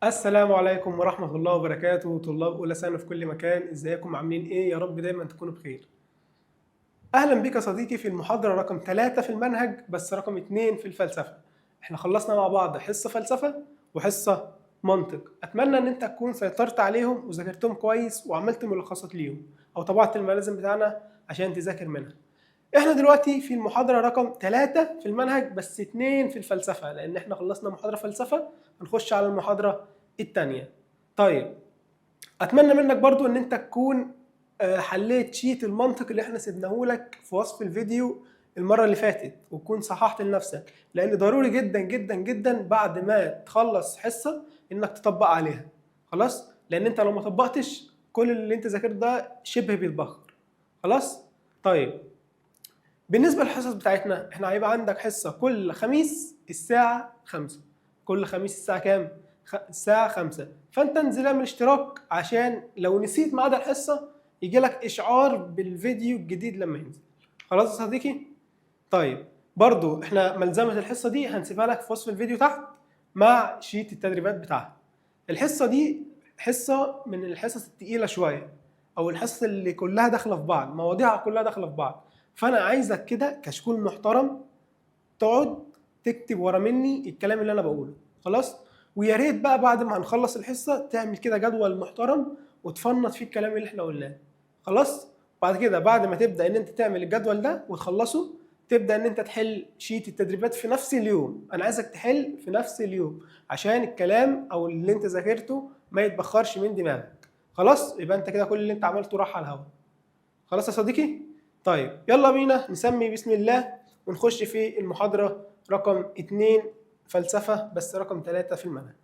السلام عليكم ورحمة الله وبركاته. طلاب أولى ثانوي في كل مكان، ازيكم عاملين ايه؟ يا رب دايما تكونوا بخير. أهلا بك يا صديقي في المحاضرة رقم 3 في المنهج، بس رقم 2 في الفلسفة. احنا خلصنا مع بعض حصة فلسفة وحصة منطق. أتمنى إن أنت تكون سيطرت عليهم وذاكرتهم كويس وعملت ملخصات ليهم أو طبعت الملازم بتاعنا عشان تذاكر منها. احنا دلوقتي في المحاضرة رقم 3 في المنهج بس 2 في الفلسفة، لأن احنا خلصنا محاضرة فلسفة هنخش على المحاضرة التانية. طيب، اتمنى منك برضو ان انت تكون حليت شيت المنطق اللي احنا سيبناه لك في وصف الفيديو المرة اللي فاتت، وتكون صححت لنفسك، لان ضروري جدا جدا جدا بعد ما تخلص حصة انك تطبق عليها. خلاص؟ لان انت لو ما طبقتش كل اللي انت ذاكرته ده شبه بيتبخر. خلاص؟ طيب، بالنسبة للحصص بتاعتنا احنا هيبقى عندك حصة كل خميس الساعة 5. كل خميس الساعة كام؟ الساعة 5. فانت انزل اعمل اشتراك عشان لو نسيت ميعاد الحصة يجي لك اشعار بالفيديو الجديد لما ينزل. خلاص يا صديقي؟ طيب، برضو احنا ملزمة الحصة دي هنسيبها لك في وصف الفيديو تحت مع شيت التدريبات بتاعها. الحصة دي حصة من الحصص التقيلة شوية، او الحصص اللي كلها داخلة في بعض، مواضيعها كلها داخلة في بعض. فانا عايزك كده كشكول محترم تقعد تكتب ورا مني الكلام اللي انا بقوله. خلاص؟ ويا ريت بقى بعد ما هنخلص الحصه تعمل كده جدول محترم وتفنط فيه الكلام اللي احنا قلناه. خلاص؟ بعد كده بعد ما تبدا ان انت تعمل الجدول ده وتخلصه، تبدا ان انت تحل شيت التدريبات في نفس اليوم. انا عايزك تحل في نفس اليوم عشان الكلام او اللي انت ذاكرته ما يتبخرش من دماغك. خلاص؟ يبقى انت كده كل اللي انت عملته راح على الهواء. خلاص يا صديقي؟ طيب، يلا بينا نسمي بسم الله ونخش في المحاضرة رقم 2 فلسفة، بس رقم 3 في المنهج.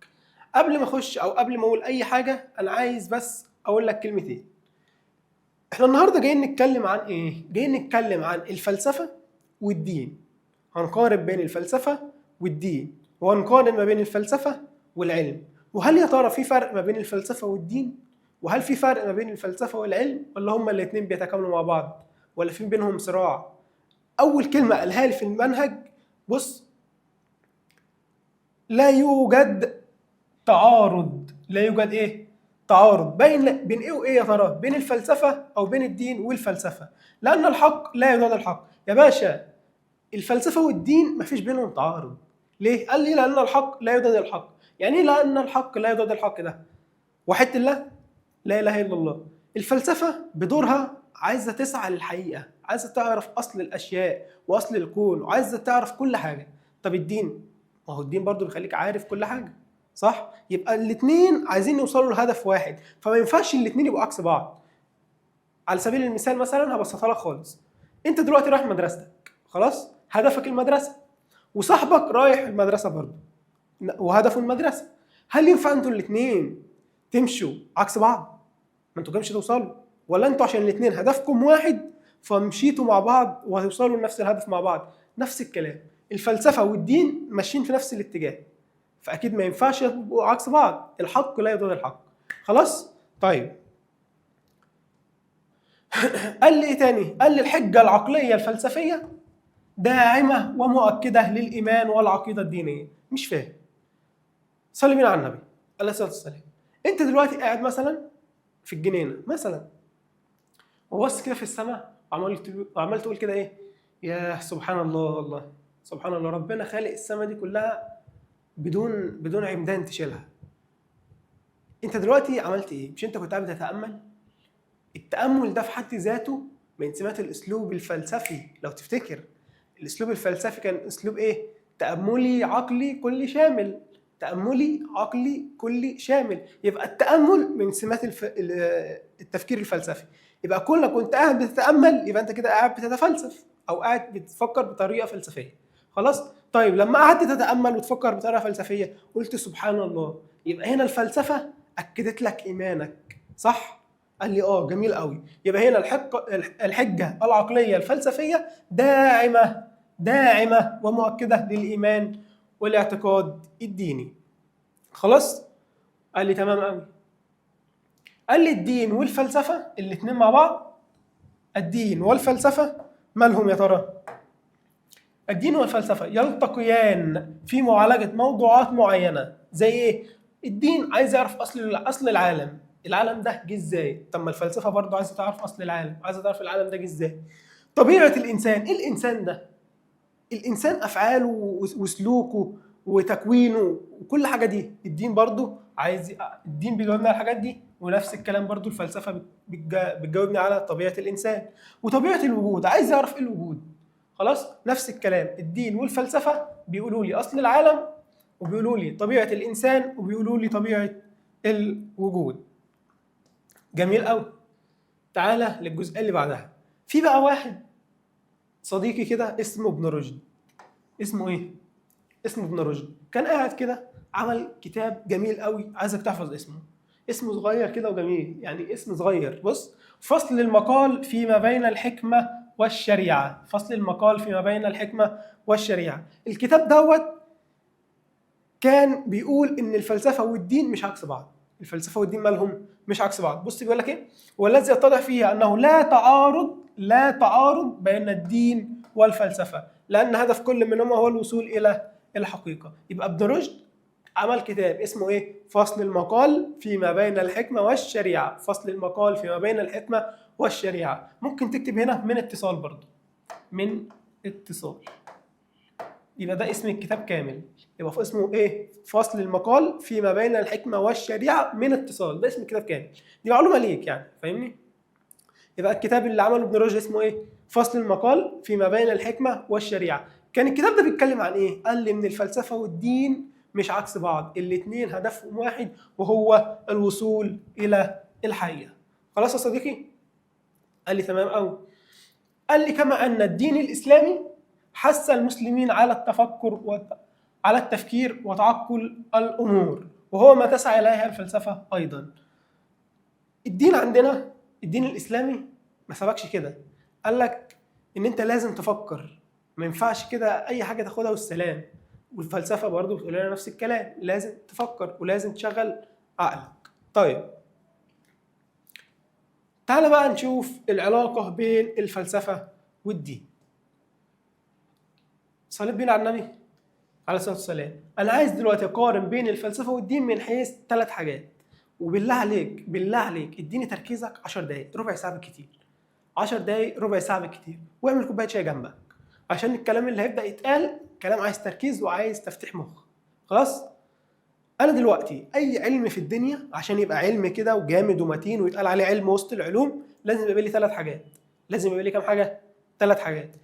قبل ما اخش او قبل ما اقول اي حاجة، انا عايز بس اقول لك كلمتين. احنا النهاردة جايين نتكلم عن ايه؟ جايين نتكلم عن الفلسفة والدين. هنقارن بين الفلسفة والدين، وهنقارن ما بين الفلسفة والعلم. وهل يا ترى في فرق ما بين الفلسفة والدين؟ وهل في فرق ما بين الفلسفة والعلم؟ ولا هما الاتنين بيتكاملوا مع بعض؟ ولا في بينهم صراع؟ أول كلمة قالها لي في المنهج، بص، لا يوجد تعارض. لا يوجد إيه؟ تعارض بين إيه وإيه يا ترى؟ بين الفلسفة أو بين الدين والفلسفة. لأن الحق لا يضاد الحق يا باشا. الفلسفة والدين مفيش بينهم تعارض. ليه؟ قال لي لأن الحق لا يضاد الحق. يعني إيه لأن الحق لا يضاد الحق ده؟ وحدة الله، لا إله إلا الله. الفلسفة بدورها عايزة تسعى للحقيقة، عايزة تعرف أصل الأشياء وأصل الكون، وعايزة تعرف كل حاجة. طب الدين، ما هو الدين برضو بيخليك عارف كل حاجة، صح؟ يبقى الاتنين عايزين يوصلوا لهدف واحد، فما ينفعش الاتنين يبقوا عكس بعض. على سبيل المثال مثلا هبسطها لك خالص. انت دلوقتي رايح مدرستك، خلاص؟ هدفك المدرسة، وصاحبك رايح المدرسة برضو وهدفه المدرسة. هل ينفع انتوا الاتنين تمشوا عكس بعض؟ ما انتوا كده مش هتوصلوا. ولا انتوا عشان الاثنين هدفكم واحد فمشيتوا مع بعض وهتوصلوا لنفس الهدف مع بعض؟ نفس الكلام، الفلسفه والدين ماشيين في نفس الاتجاه، فاكيد ما ينفعش يبقوا عكس بعض. الحق لا يضاد الحق. خلاص؟ طيب، قال لي ايه تاني؟ قال لي الحجه العقليه الفلسفيه داعمه ومؤكده للايمان والعقيده الدينيه. مش فاهم. صلي بينا على النبي عليه الصلاه والسلام. انت دلوقتي قاعد مثلا في الجنينه مثلا، وبص كده في السماء وعمال تقول كده ايه؟ يا سبحان الله، والله سبحان الله، ربنا خالق السماء دي كلها بدون عمدان تشيلها. انت دلوقتي عملت ايه؟ مش انت كنت قاعد بتتامل؟ التامل ده في حد ذاته من سمات الاسلوب الفلسفي. لو تفتكر الاسلوب الفلسفي كان اسلوب ايه؟ تاملي عقلي كلي شامل. تاملي عقلي كلي شامل. يبقى التامل من سمات التفكير الفلسفي. يبقى كونك كنت قاعد بتتامل يبقى انت كده قاعد بتتفلسف او قاعد بتفكر بطريقه فلسفيه. خلاص؟ طيب، لما قعدت تتامل وتفكر بطريقه فلسفيه قلت سبحان الله، يبقى هنا الفلسفه اكدت لك ايمانك، صح؟ قال لي اه، جميل قوي. يبقى هنا الحجه العقليه الفلسفيه داعمه ومؤكده للايمان والاعتقاد الديني. خلاص؟ قال لي تمام قوي. قال لي الدين والفلسفه الاثنين مع بعض. الدين والفلسفه مالهم يا ترى؟ الدين والفلسفه يلتقيان في معالجه موضوعات معينه. زي ايه؟ الدين عايز يعرف اصل العالم، العالم ده جه ازاي؟ طب ما الفلسفه برضه عايزه تعرف اصل العالم، عايزه تعرف العالم ده جه ازاي. طبيعه الانسان، ايه الانسان ده؟ الانسان افعاله وسلوكه وتكوينه وكل حاجه دي الدين برضه عايز، الدين بيجاوبنا على الحاجات دي، ونفس الكلام برضه الفلسفه بتجاوبني على طبيعه الانسان وطبيعه الوجود، عايز يعرف ايه الوجود. خلاص، نفس الكلام الدين والفلسفه بيقولوا لي اصل العالم، وبيقولوا لي طبيعه الانسان، وبيقولوا لي طبيعه الوجود. جميل قوي. تعالى للجزئيه اللي بعدها. في بقى واحد صديقي كده اسمه ابن رشد. اسمه ايه؟ اسمه ابن رشد. كان قاعد كده عمل كتاب جميل قوي، عايزك تحفظ اسمه. اسمه صغير كده وجميل، يعني اسم صغير. بص: فصل المقال فيما بين الحكمة والشريعة. فصل المقال فيما بين الحكمة والشريعة. الكتاب دوت كان بيقول ان الفلسفة والدين مش عكس بعض. الفلسفة والدين مالهم مش عكس بعض. بص بيقول لك ايه: والذي يتضح فيه انه لا تعارض بين الدين والفلسفة، لان هدف كل منهما هو الوصول الى الحقيقة. يبقى ابن رشد عمل كتاب اسمه ايه؟ فصل المقال فيما بين الحكمة والشريعة. فصل المقال فيما بين الحكمة والشريعة. ممكن تكتب هنا من اتصال برضو، من اتصال. يبقى ده اسم الكتاب كامل. يبقى اسمه ايه؟ فصل المقال فيما بين الحكمة والشريعة من اتصال. ده اسم الكتاب كامل. دي معلومة ليك يعني، فاهمني؟ يبقى الكتاب اللي عمله ابن رشد اسمه ايه؟ فصل المقال فيما بين الحكمة والشريعة. كان الكتاب ده بيتكلم عن ايه؟ قال لي ان الفلسفة والدين مش عكس بعض، الاتنين هدفهم واحد وهو الوصول الى الحقيقة. خلاص يا صديقي؟ قال لي تمام قوي. قال لي كما ان الدين الاسلامي حث المسلمين على التفكر على التفكير وتعقل الامور، وهو ما تسعى اليه الفلسفة ايضا. الدين عندنا، الدين الاسلامي ما سبكش كده، قال لك ان انت لازم تفكر، ما ينفعش كده اي حاجه تاخدها والسلام. والفلسفه برضو بتقول لنا نفس الكلام، لازم تفكر ولازم تشغل عقلك. طيب تعالى بقى نشوف العلاقه بين الفلسفه والدين. صليت بينا على النبي عليه الصلاه والسلام. انا عايز دلوقتي اقارن بين الفلسفه والدين من حيث 3 حاجات، وبالله عليك بالله عليك اديني تركيزك 10 دقائق، ربع ساعه بالكتير. 10 دقايق ربع ساعه بالكتير، واعمل كوبايه شاي جنبك، عشان الكلام اللي هيبدا يتقال كلام عايز تركيز وعايز تفتيح مخ. خلاص؟ انا دلوقتي اي علم في الدنيا عشان يبقى علم كده وجامد ومتين ويتقال عليه علم وسط العلوم، لازم يبقى لي 3 حاجات. لازم يبقى لي كام حاجه؟ 3 حاجات.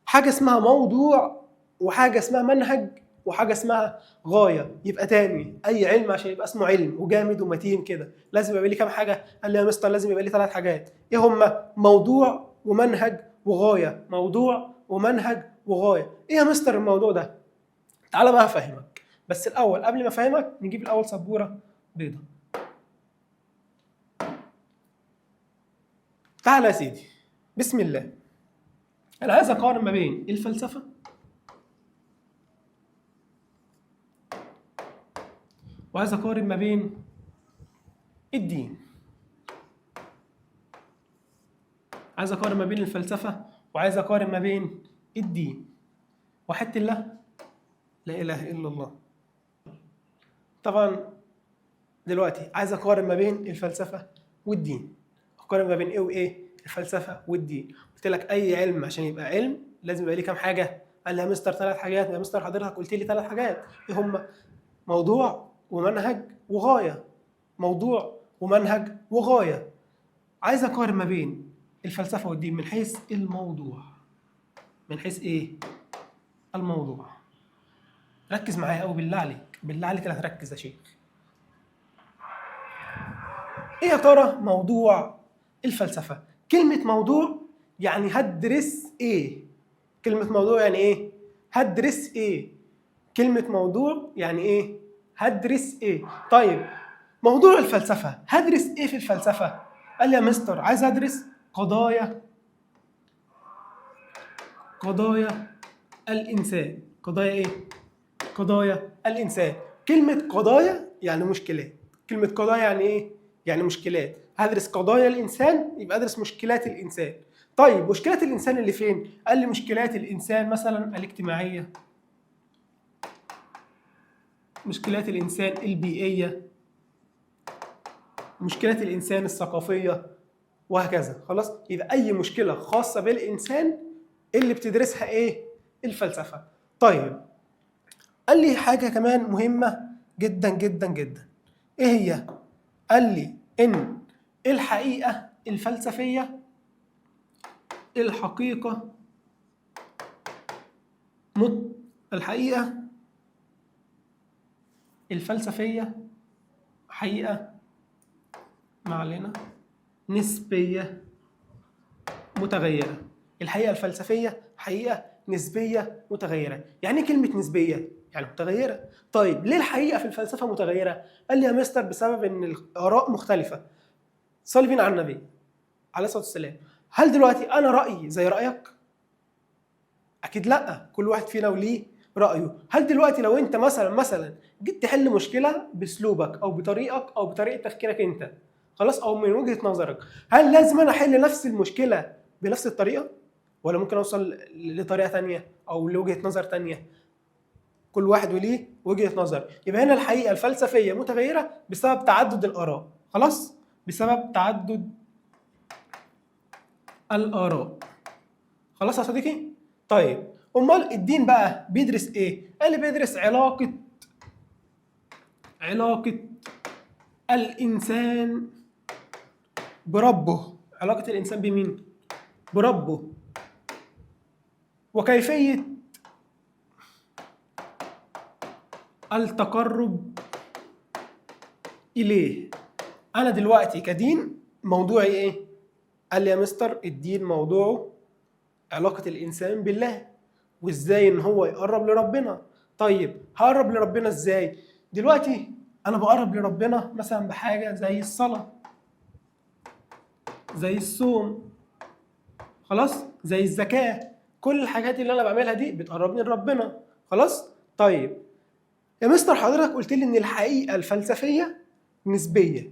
حاجه اسمها موضوع، وحاجه اسمها منهج، وحاجه اسمها غايه. يبقى تاني، اي علم عشان يبقى اسمه علم وجامد ومتين كده لازم يبقى لي كام حاجه؟ قال لي يا مستر لازم يبقى لي 3 حاجات. ايه هما؟ موضوع ومنهج وغايه. موضوع ومنهج وغايه. ايه يا مستر الموضوع ده؟ تعالى بقى افهمك، بس الاول قبل ما افهمك نجيب الاول سبوره بيضه. تعالى يا سيدي، بسم الله. انا عايز اقارن ما بين الفلسفه وعايز اقارن ما بين الدين. عايز اقارن ما بين الفلسفه وعايز اقارن ما بين الدين. وحدت الله، لا اله الا الله. طبعا دلوقتي عايز اقارن ما بين الفلسفه والدين. اقارن ما بين ايه وايه؟ الفلسفه والدين. قلت لك اي علم عشان يبقى علم لازم يبقى ليه كام حاجه؟ قال لي يا مستر 3 حاجات. يا مستر حضرتك قلت لي 3 حاجات. ايه هم؟ موضوع ومنهج وغايه. موضوع ومنهج وغايه. عايز اقارن ما بين الفلسفه والدين من حيث الموضوع. من حيث ايه؟ الموضوع. ركز معايا قوي بالله عليك، بالله عليك لا تركز يا شيخ. ايه يا ترى موضوع الفلسفه؟ كلمه موضوع يعني هدرس ايه. كلمه موضوع يعني ايه؟ هدرس ايه. كلمه موضوع يعني ايه؟ هدرس ايه. طيب موضوع الفلسفه، هدرس ايه في الفلسفه؟ قال لي يا مستر عايز ادرس قضايا الانسان. قضايا ايه؟ قضايا الانسان. كلمه قضايا يعني مشكلات. كلمه قضايا يعني ايه؟ يعني مشكلات. هدرس قضايا الانسان يبقى ادرس مشكلات الانسان. طيب مشكلات الانسان اللي فين؟ قال لي مشكلات الانسان مثلا الاجتماعيه، مشكلات الإنسان البيئية، مشكلات الإنسان الثقافية، وهكذا. خلاص، يبقى أي مشكلة خاصة بالإنسان اللي بتدرسها إيه؟ الفلسفة. طيب، قال لي حاجة كمان مهمة جدا جدا جدا. إيه هي؟ قال لي إن الحقيقة الفلسفية، الحقيقة الحقيقة الفلسفية حقيقة، ما علينا، نسبية متغيرة. الحقيقة الفلسفية حقيقة نسبية متغيرة. يعني ايه كلمة نسبية؟ يعني متغيرة. طيب ليه الحقيقة في الفلسفة متغيرة؟ قال لي يا مستر بسبب ان الآراء مختلفة. صلي بينا على النبي عليه الصلاة والسلام. هل دلوقتي أنا رأيي زي رأيك؟ أكيد لأ، كل واحد فينا وليه رأيه. هل دلوقتي لو أنت مثلا جيت تحل مشكلة بأسلوبك أو بطريقك أو بطريقة تفكيرك أنت، خلاص، أو من وجهة نظرك، هل لازم أنا أحل نفس المشكلة بنفس الطريقة؟ ولا ممكن أوصل لطريقة تانية أو لوجهة نظر تانية؟ كل واحد وليه وجهة نظر. يبقى هنا الحقيقة الفلسفية متغيرة بسبب تعدد الآراء. خلاص؟ بسبب تعدد الآراء. خلاص يا صديقي؟ طيب، امال الدين بقى بيدرس ايه؟ قال لي بيدرس علاقة الإنسان بربه. علاقة الإنسان بمين؟ بربه. وكيفية التقرب إليه. أنا دلوقتي كدين موضوعي إيه؟ قال لي يا مستر الدين موضوعه علاقة الإنسان بالله، وإزاي إن هو يقرب لربنا. طيب هقرب لربنا إزاي؟ دلوقتي أنا بقرب لربنا مثلا بحاجة زي الصلاة، زي الصوم، خلاص، زي الزكاة. كل الحاجات اللي أنا بعملها دي بتقربني لربنا. خلاص؟ طيب يا مستر حضرتك قلت لي إن الحقيقة الفلسفية نسبية.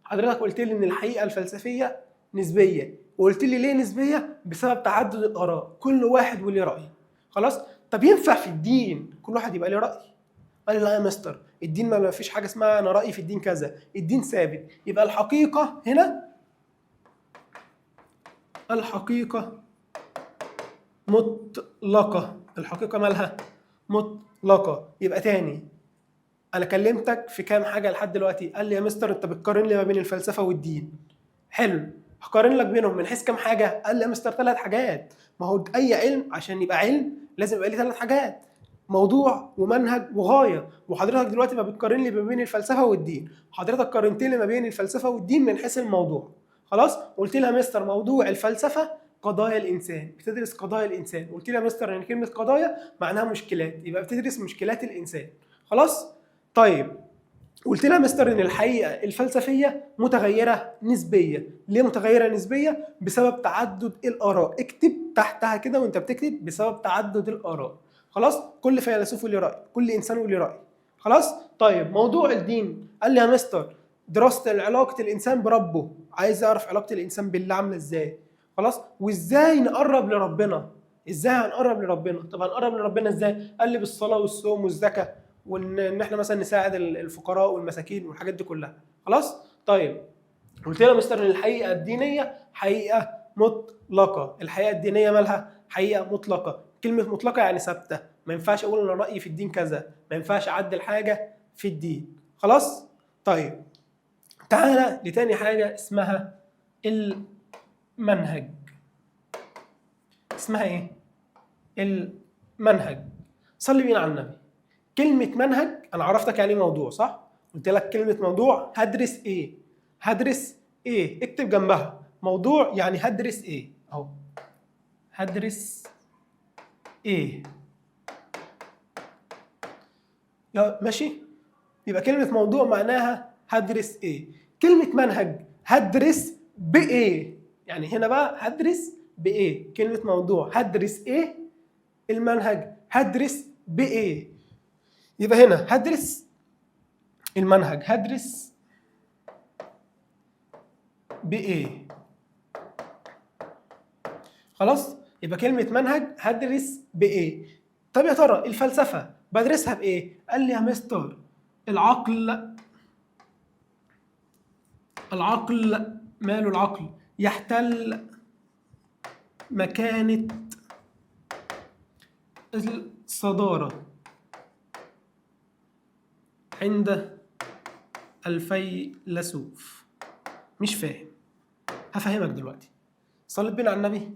حضرتك قلت لي إن الحقيقة الفلسفية نسبية، وقلت لي ليه نسبية؟ بسبب تعدد الآراء، كل واحد وليه رأي. خلاص؟ طب ينفع في الدين كل واحد يبقى له رأي؟ قال لي لا يا مستر، الدين ما فيش حاجة اسمها أنا رأيي في الدين كذا، الدين ثابت. يبقى الحقيقة هنا، الحقيقة مطلقة. الحقيقة مالها؟ مطلقة. يبقى تاني، أنا كلمتك في كام حاجة لحد دلوقتي. قال لي يا مستر أنت بتقارن لي ما بين الفلسفة والدين. حلو، هقارن لك بينهم من حيث كام حاجة؟ قال لي يا مستر 3 حاجات. ما هو أي علم عشان يبقى علم لازم يبقى ليه 3 حاجات: موضوع ومنهج وغاية. وحضرتك دلوقتي ما بتقارن لي ما بين الفلسفة والدين، حضرتك قارنت لي ما بين الفلسفة والدين من حيث الموضوع. خلاص؟ قلت لي يا مستر موضوع الفلسفة قضايا الإنسان، بتدرس قضايا الإنسان. قلت لي يا مستر إن كلمة قضايا معناها مشكلات، يبقى بتدرس مشكلات الإنسان. خلاص؟ طيب، قلت لها مستر ان الحقيقه الفلسفيه متغيره نسبيه. ليه متغيره نسبيه؟ بسبب تعدد الاراء. اكتب تحتها كده وانت بتكتب بسبب تعدد الاراء. خلاص، كل فيلسوف له راي، كل انسان له راي. خلاص. طيب موضوع الدين، قال لي يا مستر دراسه علاقه الانسان بربه، عايز اعرف علاقه الانسان بالله عامله ازاي. خلاص، وازاي نقرب لربنا. ازاي هنقرب لربنا؟ طب هنقرب لربنا ازاي؟ قال لي بالصلاه والصوم والزكاه، وان احنا مثلا نساعد الفقراء والمساكين والحاجات دي كلها. خلاص. طيب قلت له مستر ان الحقيقه الدينيه حقيقه مطلقه. الحقيقه الدينيه مالها؟ حقيقه مطلقه. كلمه مطلقه يعني ثابته، ما ينفعش اقول انا رايي في الدين كذا، ما ينفعش اعدل حاجه في الدين. خلاص. طيب تعالى لتاني حاجه اسمها المنهج. اسمها ايه؟ المنهج. صلي بينا على النبي. كلمة منهج أنا عرفتك يعني موضوع، صح؟ قلت لك كلمة موضوع هدرس إيه؟ هدرس إيه؟ اكتب جنبها موضوع يعني هدرس إيه؟ أهو هدرس إيه؟ ماشي؟ يبقى كلمة موضوع معناها هدرس إيه؟ كلمة منهج هدرس بإيه؟ يعني هنا بقى هدرس بإيه؟ كلمة موضوع هدرس إيه؟ المنهج هدرس بإيه؟ يبقى هنا هدرس المنهج هدرس بإيه؟ خلاص؟ يبقى كلمة منهج هدرس بإيه؟ طب يا ترى الفلسفة بدرسها بإيه؟ قال لي يا مستر العقل ماله العقل يحتل مكانة الصدارة عند الفيلسوف. مش فاهم، هفهمك دلوقتي. صلي بينا على النبي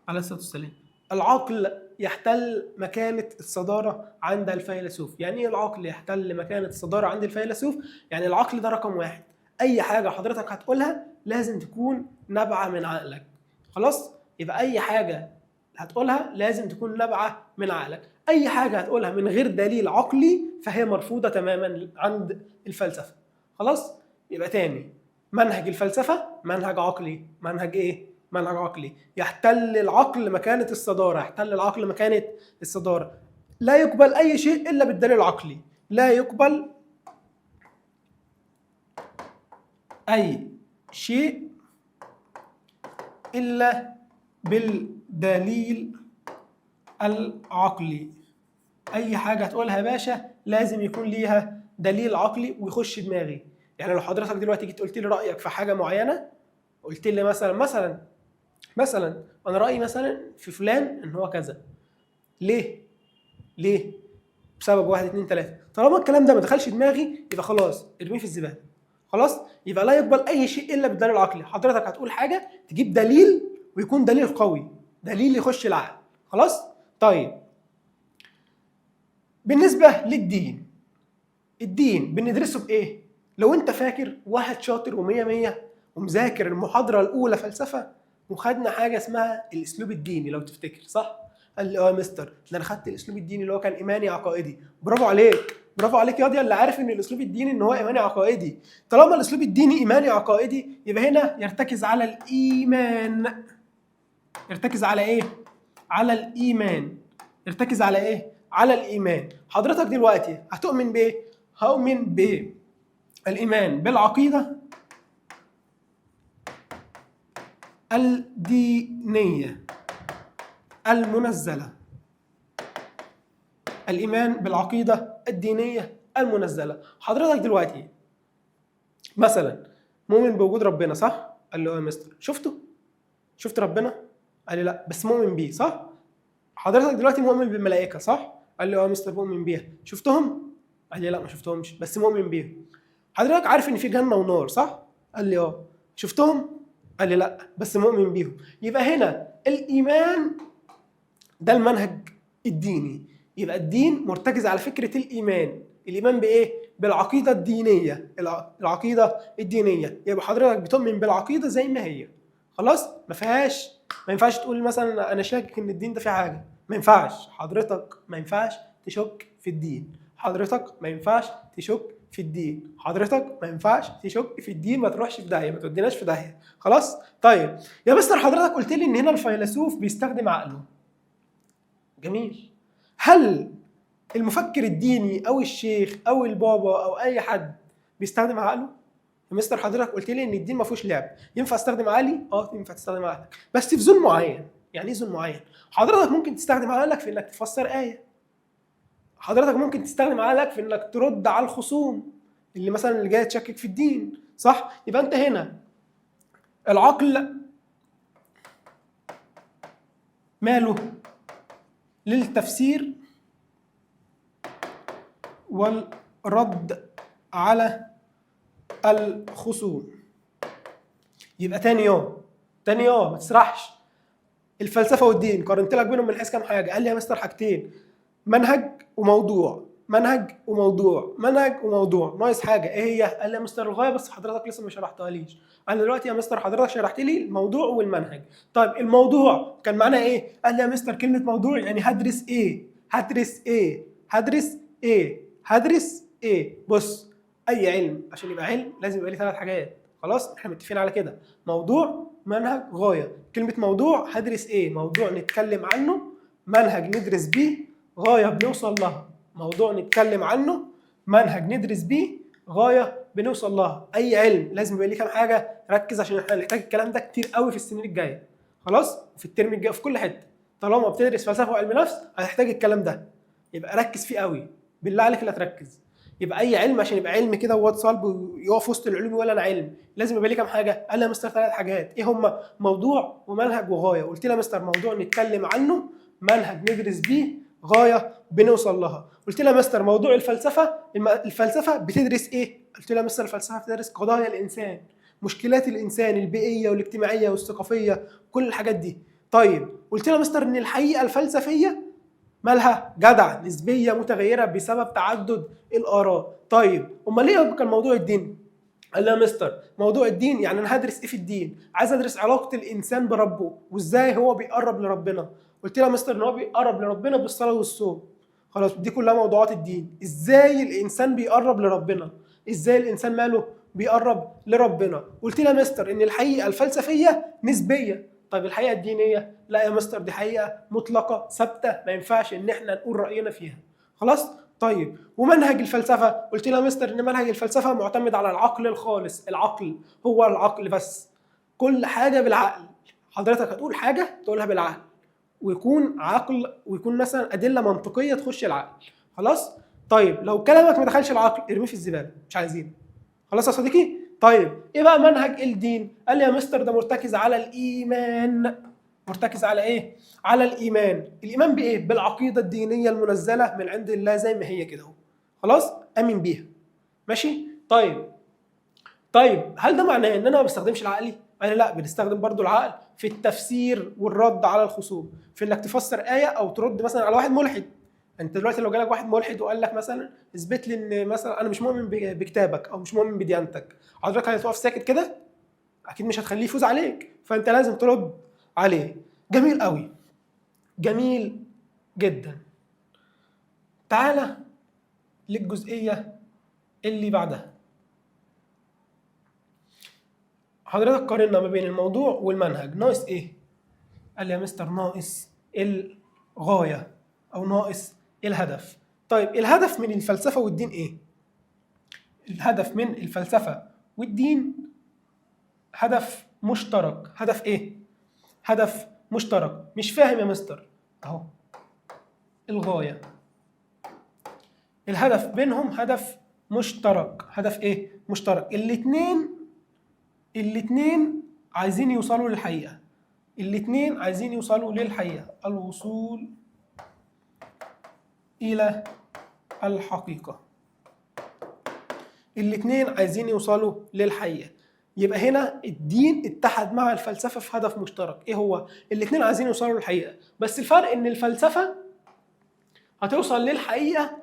عليه الصلاة والسلام. العقل يحتل مكانة الصدارة عند الفيلسوف. يعني ايه العقل يحتل مكانة الصدارة عند الفيلسوف؟ يعني العقل ده رقم واحد. اي حاجة حضرتك هتقولها لازم تكون نابعة من عقلك. خلاص؟ يبقى اي حاجة هتقولها لازم تكون نابعة من عقلك. اي حاجة هتقولها من غير دليل عقلي فهي مرفوضة تماما عند الفلسفة. خلاص؟ يبقى تاني، منهج الفلسفة منهج عقلي. منهج ايه؟ منهج عقلي. يحتل العقل مكانة الصدارة. يحتل العقل مكانة الصدارة. لا يقبل أي شيء إلا بالدليل العقلي. لا يقبل أي شيء إلا بالدليل العقلي. أي حاجة هتقولها يا باشا لازم يكون ليها دليل عقلي ويخش دماغي. يعني لو حضرتك دلوقتي جيت قلت لي رأيك في حاجة معينة، قلت لي مثلا انا رايي مثلا في فلان ان هو كذا. ليه بسبب 1 2 3. طالما الكلام ده ما دخلش دماغي يبقى خلاص ارميه في الزباله. خلاص؟ يبقى لا يقبل اي شيء الا بالدليل العقلي. حضرتك هتقول حاجه تجيب دليل ويكون دليل قوي، دليل يخش العقل. خلاص؟ طيب بالنسبه للدين، الدين بندرسه بايه؟ لو انت فاكر واحد شاطر ومية مية ومذاكر المحاضره الاولى فلسفه وخدنا حاجه اسمها الاسلوب الديني، لو تفتكر صح؟ قال لي اه يا مستر ده انا خدت الاسلوب الديني اللي هو كان ايماني عقائدي. برافو عليك، برافو عليك يا اللي عارف ان الاسلوب الديني ان هو ايماني عقائدي. طالما الاسلوب الديني ايماني عقائدي يبقى هنا يرتكز على الايمان. يرتكز على ايه؟ على الايمان. يرتكز على ايه؟ على الايمان. حضرتك دلوقتي هتؤمن بايه؟ هؤمن بالايمان بالعقيده الدينيه المنزله. الايمان بالعقيده الدينيه المنزله. حضرتك دلوقتي مثلا مؤمن بوجود ربنا صح؟ قال له يا مستر شفت ربنا؟ قال لي لا بس مؤمن بيه صح؟ حضرتك دلوقتي مؤمن بالملائكه صح؟ قال لي اه يا مستر مؤمن بيها. شفتهم؟ قال لي لا ما شفتهمش بس مؤمن بيهم. حضرتك عارف ان في جنه ونار صح؟ قال لي اه. شفتهم؟ قال لي لا بس مؤمن بيهم. يبقى هنا الايمان ده المنهج الديني. يبقى الدين مرتكز على فكره الايمان. الايمان بايه؟ بالعقيده الدينيه. العقيده الدينيه. يبقى حضرتك بتؤمن بالعقيده زي ما هي. خلاص؟ ما ينفعش تقول مثلا انا شاكك ان الدين ده فيه حاجه. ما ينفعش. حضرتك ما ينفعش تشك في الدين. حضرتك ما ينفعش تشك في الدين. حضرتك ما ينفعش تشك في الدين. ما تروحش في داهيه، ما توديناش في داهيه. خلاص؟ طيب يا مستر حضرتك قلت لي ان هنا الفيلسوف بيستخدم عقله. جميل. هل المفكر الديني او الشيخ او البابا او اي حد بيستخدم عقله؟ يا مستر حضرتك قلت لي ان الدين ما فيهوش لعب. ينفع استخدم عقلي؟ اه ينفع تستخدم عقلك بس في زون معين. يعني ايه زون معين؟ حضرتك ممكن تستخدم عقلك في انك تفسر آية. حضرتك ممكن تستخدم عقلك في انك ترد على الخصوم اللي مثلا اللي جاي تشكك في الدين صح؟ يبقى انت هنا العقل ماله للتفسير والرد على الخصوم. يبقى تاني ما تسرحش. الفلسفه والدين قارنت لك بينهم من حيث كام حاجه. قال لي يا مستر حاجتين، منهج وموضوع. ناقص حاجه ايه هي؟ قال لي يا مستر الغايه بس حضرتك لسه ما شرحتهاليش. انا دلوقتي يا مستر حضرتك شرحت لي الموضوع والمنهج. طيب الموضوع كان معناه ايه؟ قال لي يا مستر كلمه موضوع يعني هدرس ايه. بص، اي علم عشان يبقى علم لازم يبقى ليه 3 حاجات. خلاص احنا متفقين على كده. موضوع، منهج، غايه. كلمه موضوع هدرس ايه؟ موضوع نتكلم عنه، منهج ندرس بيه، غايه بنوصل لها. موضوع نتكلم عنه، منهج ندرس بيه، غايه بنوصل لها. اي علم لازم يبقى ليه كام حاجه. ركز عشان احنا هنحتاج الكلام ده كتير قوي في السنين الجايه. خلاص؟ في الترم الجاي في كل حته. طالما بتدرس فلسفه وعلم نفس هتحتاج الكلام ده. يبقى ركز فيه قوي. بالله عليك لا تركز. يبقى اي علم عشان يبقى علم كده وواد صلب ويقف وسط العلوم ولا انا علم لازم يبقى ليه كام حاجه؟ قال لي يا مستر 3 حاجات. ايه هم؟ موضوع ومنهج وغايه. قلت له يا مستر موضوع نتكلم عنه، منهج ندرس بيه، غايه بنوصل لها. قلت له يا مستر موضوع الفلسفه بتدرس ايه؟ قلت له يا مستر الفلسفه بتدرس قضايا الانسان، مشكلات الانسان البيئيه والاجتماعيه والثقافيه، كل الحاجات دي. طيب قلت له يا مستر ان الحقيقه الفلسفيه مالها؟ جدع، نسبيه متغيره بسبب تعدد الاراء. طيب امال ايه كان موضوع الدين؟ قال لي يا مستر موضوع الدين يعني انا هدرس ايه في الدين؟ عايز ادرس علاقه الانسان بربه وازاي هو بيقرب لربنا. قلت له يا مستر ان هو بيقرب لربنا بالصلاه والصوم. خلاص دي كلها موضوعات الدين. ازاي الانسان بيقرب لربنا؟ ازاي الانسان ماله بيقرب لربنا؟ قلت له يا مستر ان الحقيقه الفلسفيه نسبيه. طيب الحقيقه الدينيه؟ لا يا مستر دي حقيقه مطلقه ثابته ما ينفعش ان احنا نقول راينا فيها. خلاص؟ طيب ومنهج الفلسفه؟ قلت له يا مستر ان منهج الفلسفه معتمد على العقل الخالص، العقل هو العقل بس، كل حاجه بالعقل. حضرتك هتقول حاجه تقولها بالعقل، ويكون عقل ويكون مثلا ادله منطقيه تخش العقل. خلاص؟ طيب لو كلامك ما دخلش العقل ارميه في الزباله، مش عايزينه. خلاص يا صديقي؟ طيب ايه بقى منهج الدين؟ قال لي يا مستر ده مرتكز على الايمان. مرتكز على ايه؟ على الايمان. الايمان بايه؟ بالعقيده الدينيه المنزله من عند الله زي ما هي كده اهو. خلاص؟ امن بيها. ماشي؟ طيب هل ده معناه ان انا ما بستخدمش العقلي؟ قال لي لا، بنستخدم برضو العقل في التفسير والرد على الخصوم، في انك تفسر ايه او ترد مثلا على واحد ملحد. انت دلوقتي لو جالك واحد ملحد وقال لك مثلا اثبت لي ان مثلا انا مش مؤمن بكتابك او مش مؤمن بديانتك، حضرتك هتقف ساكت كده؟ اكيد مش هتخليه يفوز عليك، فانت لازم ترد عليه. جميل قوي، جميل جدا. تعالى للجزئيه اللي بعدها. حضرتك قارنا ما بين الموضوع والمنهج، ناقص ايه؟ قال لي يا مستر ناقص الغايه او ناقص الهدف. طيب الهدف من الفلسفه والدين ايه؟ الهدف من الفلسفه والدين هدف مشترك. هدف ايه؟ هدف مشترك. مش فاهم يا مستر؟ اهو الغايه، الهدف بينهم هدف مشترك. هدف ايه؟ مشترك. الاتنين عايزين يوصلوا للحقيقه. الاتنين عايزين يوصلوا للحقيقه، الوصول الى الحقيقه. الاتنين عايزين يوصلوا للحقيقه. يبقى هنا الدين اتحد مع الفلسفه في هدف مشترك. ايه هو؟ الاتنين عايزين يوصلوا للحقيقه، بس الفرق ان الفلسفه هتوصل للحقيقه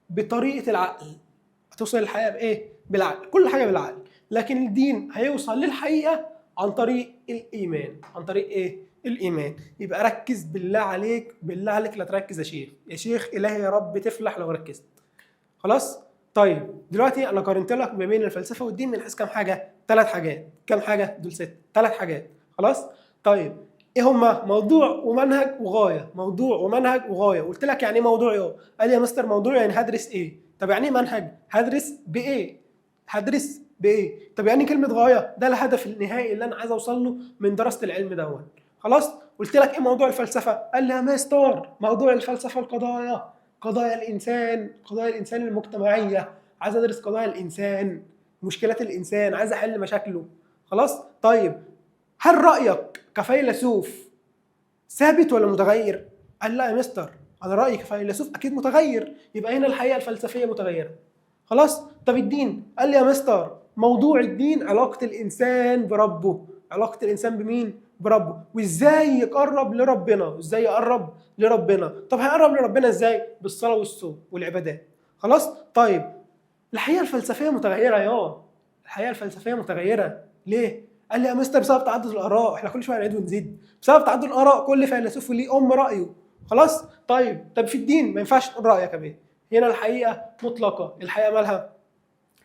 بطريقه العقل. هتوصل للحقيقه بايه؟ بالعقل، كل حاجه بالعقل. لكن الدين هيوصل للحقيقه عن طريق الايمان. عن طريق ايه؟ الايمان. يبقى ركز بالله عليك، بالله عليك لا تركز يا شيخ، يا شيخ الهي يا رب تفلح لو ركزت. خلاص؟ طيب دلوقتي انا قارنت لك ما بين الفلسفه والدين من حيث كام حاجه؟ 3 حاجات. كام حاجه؟ دول 6. 3 حاجات. خلاص؟ طيب ايه هما؟ موضوع ومنهج وغايه. موضوع ومنهج وغايه. قلت لك يعني ايه موضوع ايه؟ قال لي يا مستر موضوع يعني هدرس ايه؟ طب يعني ايه منهج؟ هدرس بايه؟ هدرس بايه؟ طب يعني كلمه غايه؟ ده الهدف النهائي اللي انا عايز اوصل له من دراسه العلم دوت. خلاص؟ قلت لك ايه موضوع الفلسفه؟ قال لي يا مستر موضوع الفلسفه القضايا، قضايا الانسان، قضايا الانسان المجتمعيه. عايز ادرس قضايا الانسان، مشكلات الانسان، عايز احل مشاكله. خلاص؟ طيب هل رايك كفيلسوف ثابت ولا متغير؟ قال لا يا مستر انا رايي كفيلسوف اكيد متغير، يبقى هنا الحقيقه الفلسفيه متغيره. خلاص؟ طب الدين؟ قال لي يا مستر موضوع الدين علاقه الانسان بربه. علاقه الانسان بمين؟ بربه، وازاي يقرب لربنا. ازاي يقرب لربنا؟ طب هيقرب لربنا ازاي؟ بالصلاه والصوم والعبادات. خلاص؟ طيب الحقيقه الفلسفيه متغيره الحقيقه الفلسفيه متغيره ليه؟ قال لي يا مستر بسبب تعدد الاراء. احنا كل شويه نعيد ونزيد. بسبب تعدد الاراء، كل فيلسوف ليه رايه. خلاص؟ طب في الدين ما ينفعش تقول رايك يا بيه. هنا الحقيقه مطلقه. الحقيقه مالها؟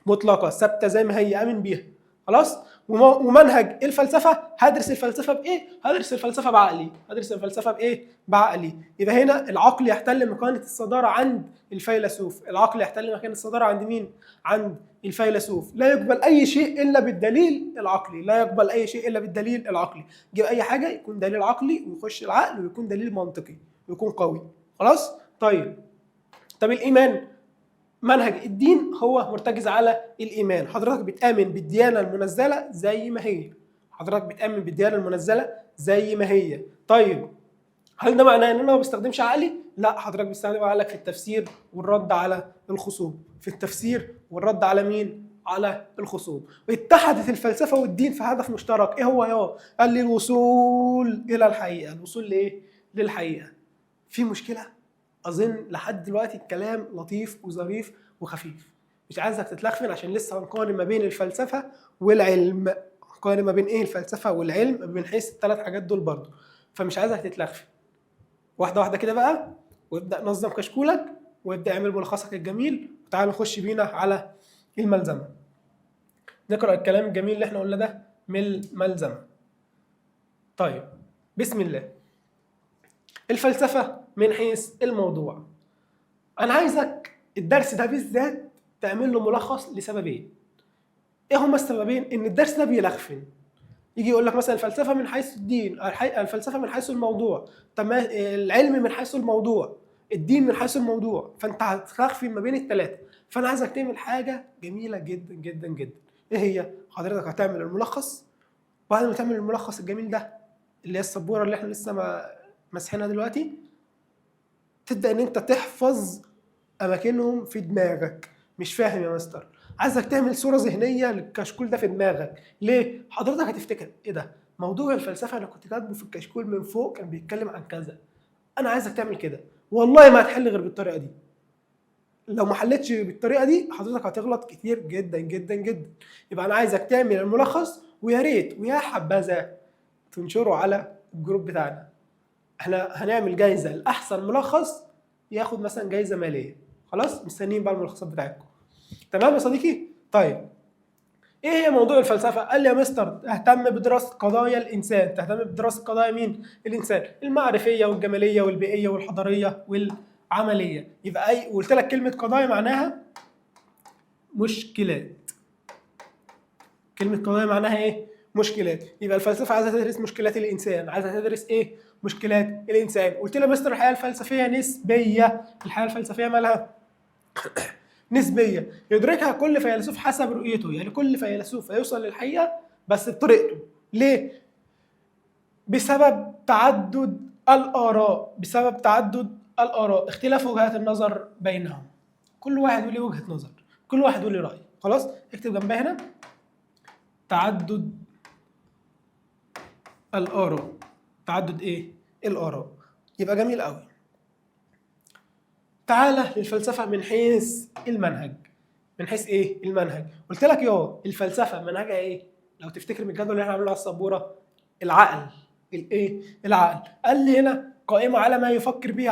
مطلقه ثابته زي ما هي، امن بيها. خلاص؟ ومنهج الفلسفه هدرس الفلسفه بايه؟ هدرس الفلسفه بعقلي. هدرس الفلسفه بايه؟ بعقلي. يبقى هنا العقل يحتل مكانه الصداره عند الفيلسوف. العقل يحتل مكان الصداره عند مين؟ عند الفيلسوف. لا يقبل اي شيء الا بالدليل العقلي. لا يقبل اي شيء الا بالدليل العقلي. جيب اي حاجه يكون دليل عقلي ويخش العقل ويكون دليل منطقي ويكون قوي. خلاص؟ طب الايمان منهج الدين هو مرتكز على الايمان. حضرتك بتامن بالديانه المنزله زي ما هي. حضرتك بتامن بالديانه المنزله زي ما هي. طيب هل ده معناه ان انا ما بستخدمش عقلي؟ لا، حضرتك بتستخدم عقلك في التفسير والرد على الخصوم. في التفسير والرد على مين؟ على الخصوم. اتحدت الفلسفه والدين في هدف مشترك. ايه هو؟ قال لي الوصول الى الحقيقه. الوصول لايه؟ للحقيقه. في مشكله؟ اظن لحد دلوقتي الكلام لطيف وظريف وخفيف. مش عايزك تتلخفن عشان لسه هنقارن ما بين الفلسفه والعلم. هنقارن ما بين ايه الفلسفه والعلم من حيث الثلاث حاجات دول برضه. فمش عايزك تتلخفن. واحده واحده كده بقى، وابدا نظم كشكولك، وابدا اعمل ملخصك الجميل، وتعال نخش بينا على الملزمه. نقرا الكلام الجميل اللي احنا قلنا ده من الملزمه. طيب بسم الله. الفلسفه من حيث الموضوع. انا عايزك الدرس ده بالذات تعمل له ملخص لسببين. ايه هما السببين؟ ان الدرس ده بيلخفن. يجي يقول لك مثلا الفلسفه من حيث الدين، الفلسفه من حيث الموضوع، طب العلم من حيث الموضوع، الدين من حيث الموضوع، فانت هتخفي ما بين الثلاثه. فانا عايزك تعمل حاجه جميله جدا جدا جدا. ايه هي؟ حضرتك هتعمل الملخص، وبعد ما تعمل الملخص الجميل ده اللي هي السبوره اللي احنا لسه مسحينها دلوقتي، تبدا ان انت تحفظ اماكنهم في دماغك. مش فاهم يا مستر؟ عايزك تعمل صوره ذهنيه للكشكول ده في دماغك. ليه؟ حضرتك هتفتكر ايه ده؟ موضوع الفلسفه اللي كنت كاتبه في الكشكول من فوق كان بيتكلم عن كذا. انا عايزك تعمل كده. والله ما هتحل غير بالطريقه دي. لو ما حلتش بالطريقه دي حضرتك هتغلط كتير جدا جدا جدا. يبقى انا عايزك تعمل الملخص، ويا ريت ويا حبذا تنشره على الجروب بتاعنا. احنا هنعمل جايزه لاحسن ملخص، ياخد مثلا جايزه ماليه. خلاص مستنيين بقى الملخصات بتاعتكم. تمام يا صديقي؟ طيب ايه هي موضوع الفلسفه؟ قال لي يا مستر تهتم بدراسه قضايا الانسان. تهتم بدراسه قضايا مين؟ الانسان. المعرفيه والجماليه والبيئيه والحضاريه والعمليه. يبقى اي قلت لك كلمه قضايا معناها مشكلات. كلمه قضايا معناها ايه؟ مشكلات. يبقى الفلسفه عايزه تدرس مشكلات الانسان. عايزه تدرس ايه؟ مشكلات الانسان. قلت لي يا مستر الحياه الفلسفيه نسبيه. الحياه الفلسفيه مالها؟ نسبية، يدركها كل فيلسوف حسب رؤيته. يعني كل فيلسوف هيوصل للحقيقة بس بطريقته. ليه؟ بسبب تعدد الآراء. بسبب تعدد الآراء، اختلاف وجهات النظر بينهم. كل واحد له وجهة نظر، كل واحد له رأي. خلاص اكتب جنبها هنا تعدد الآراء. تعدد ايه؟ الآراء. يبقى جميل قوي. تعالى للفلسفة من حيث المنهج. من حيث ايه؟ المنهج. قلت لك الفلسفة منهجها ايه؟ لو تفتكر من الجدول اللي احنا عاملينه على السبورة، العقل. الايه؟ العقل. قال لي هنا قائمة على ما يفكر بها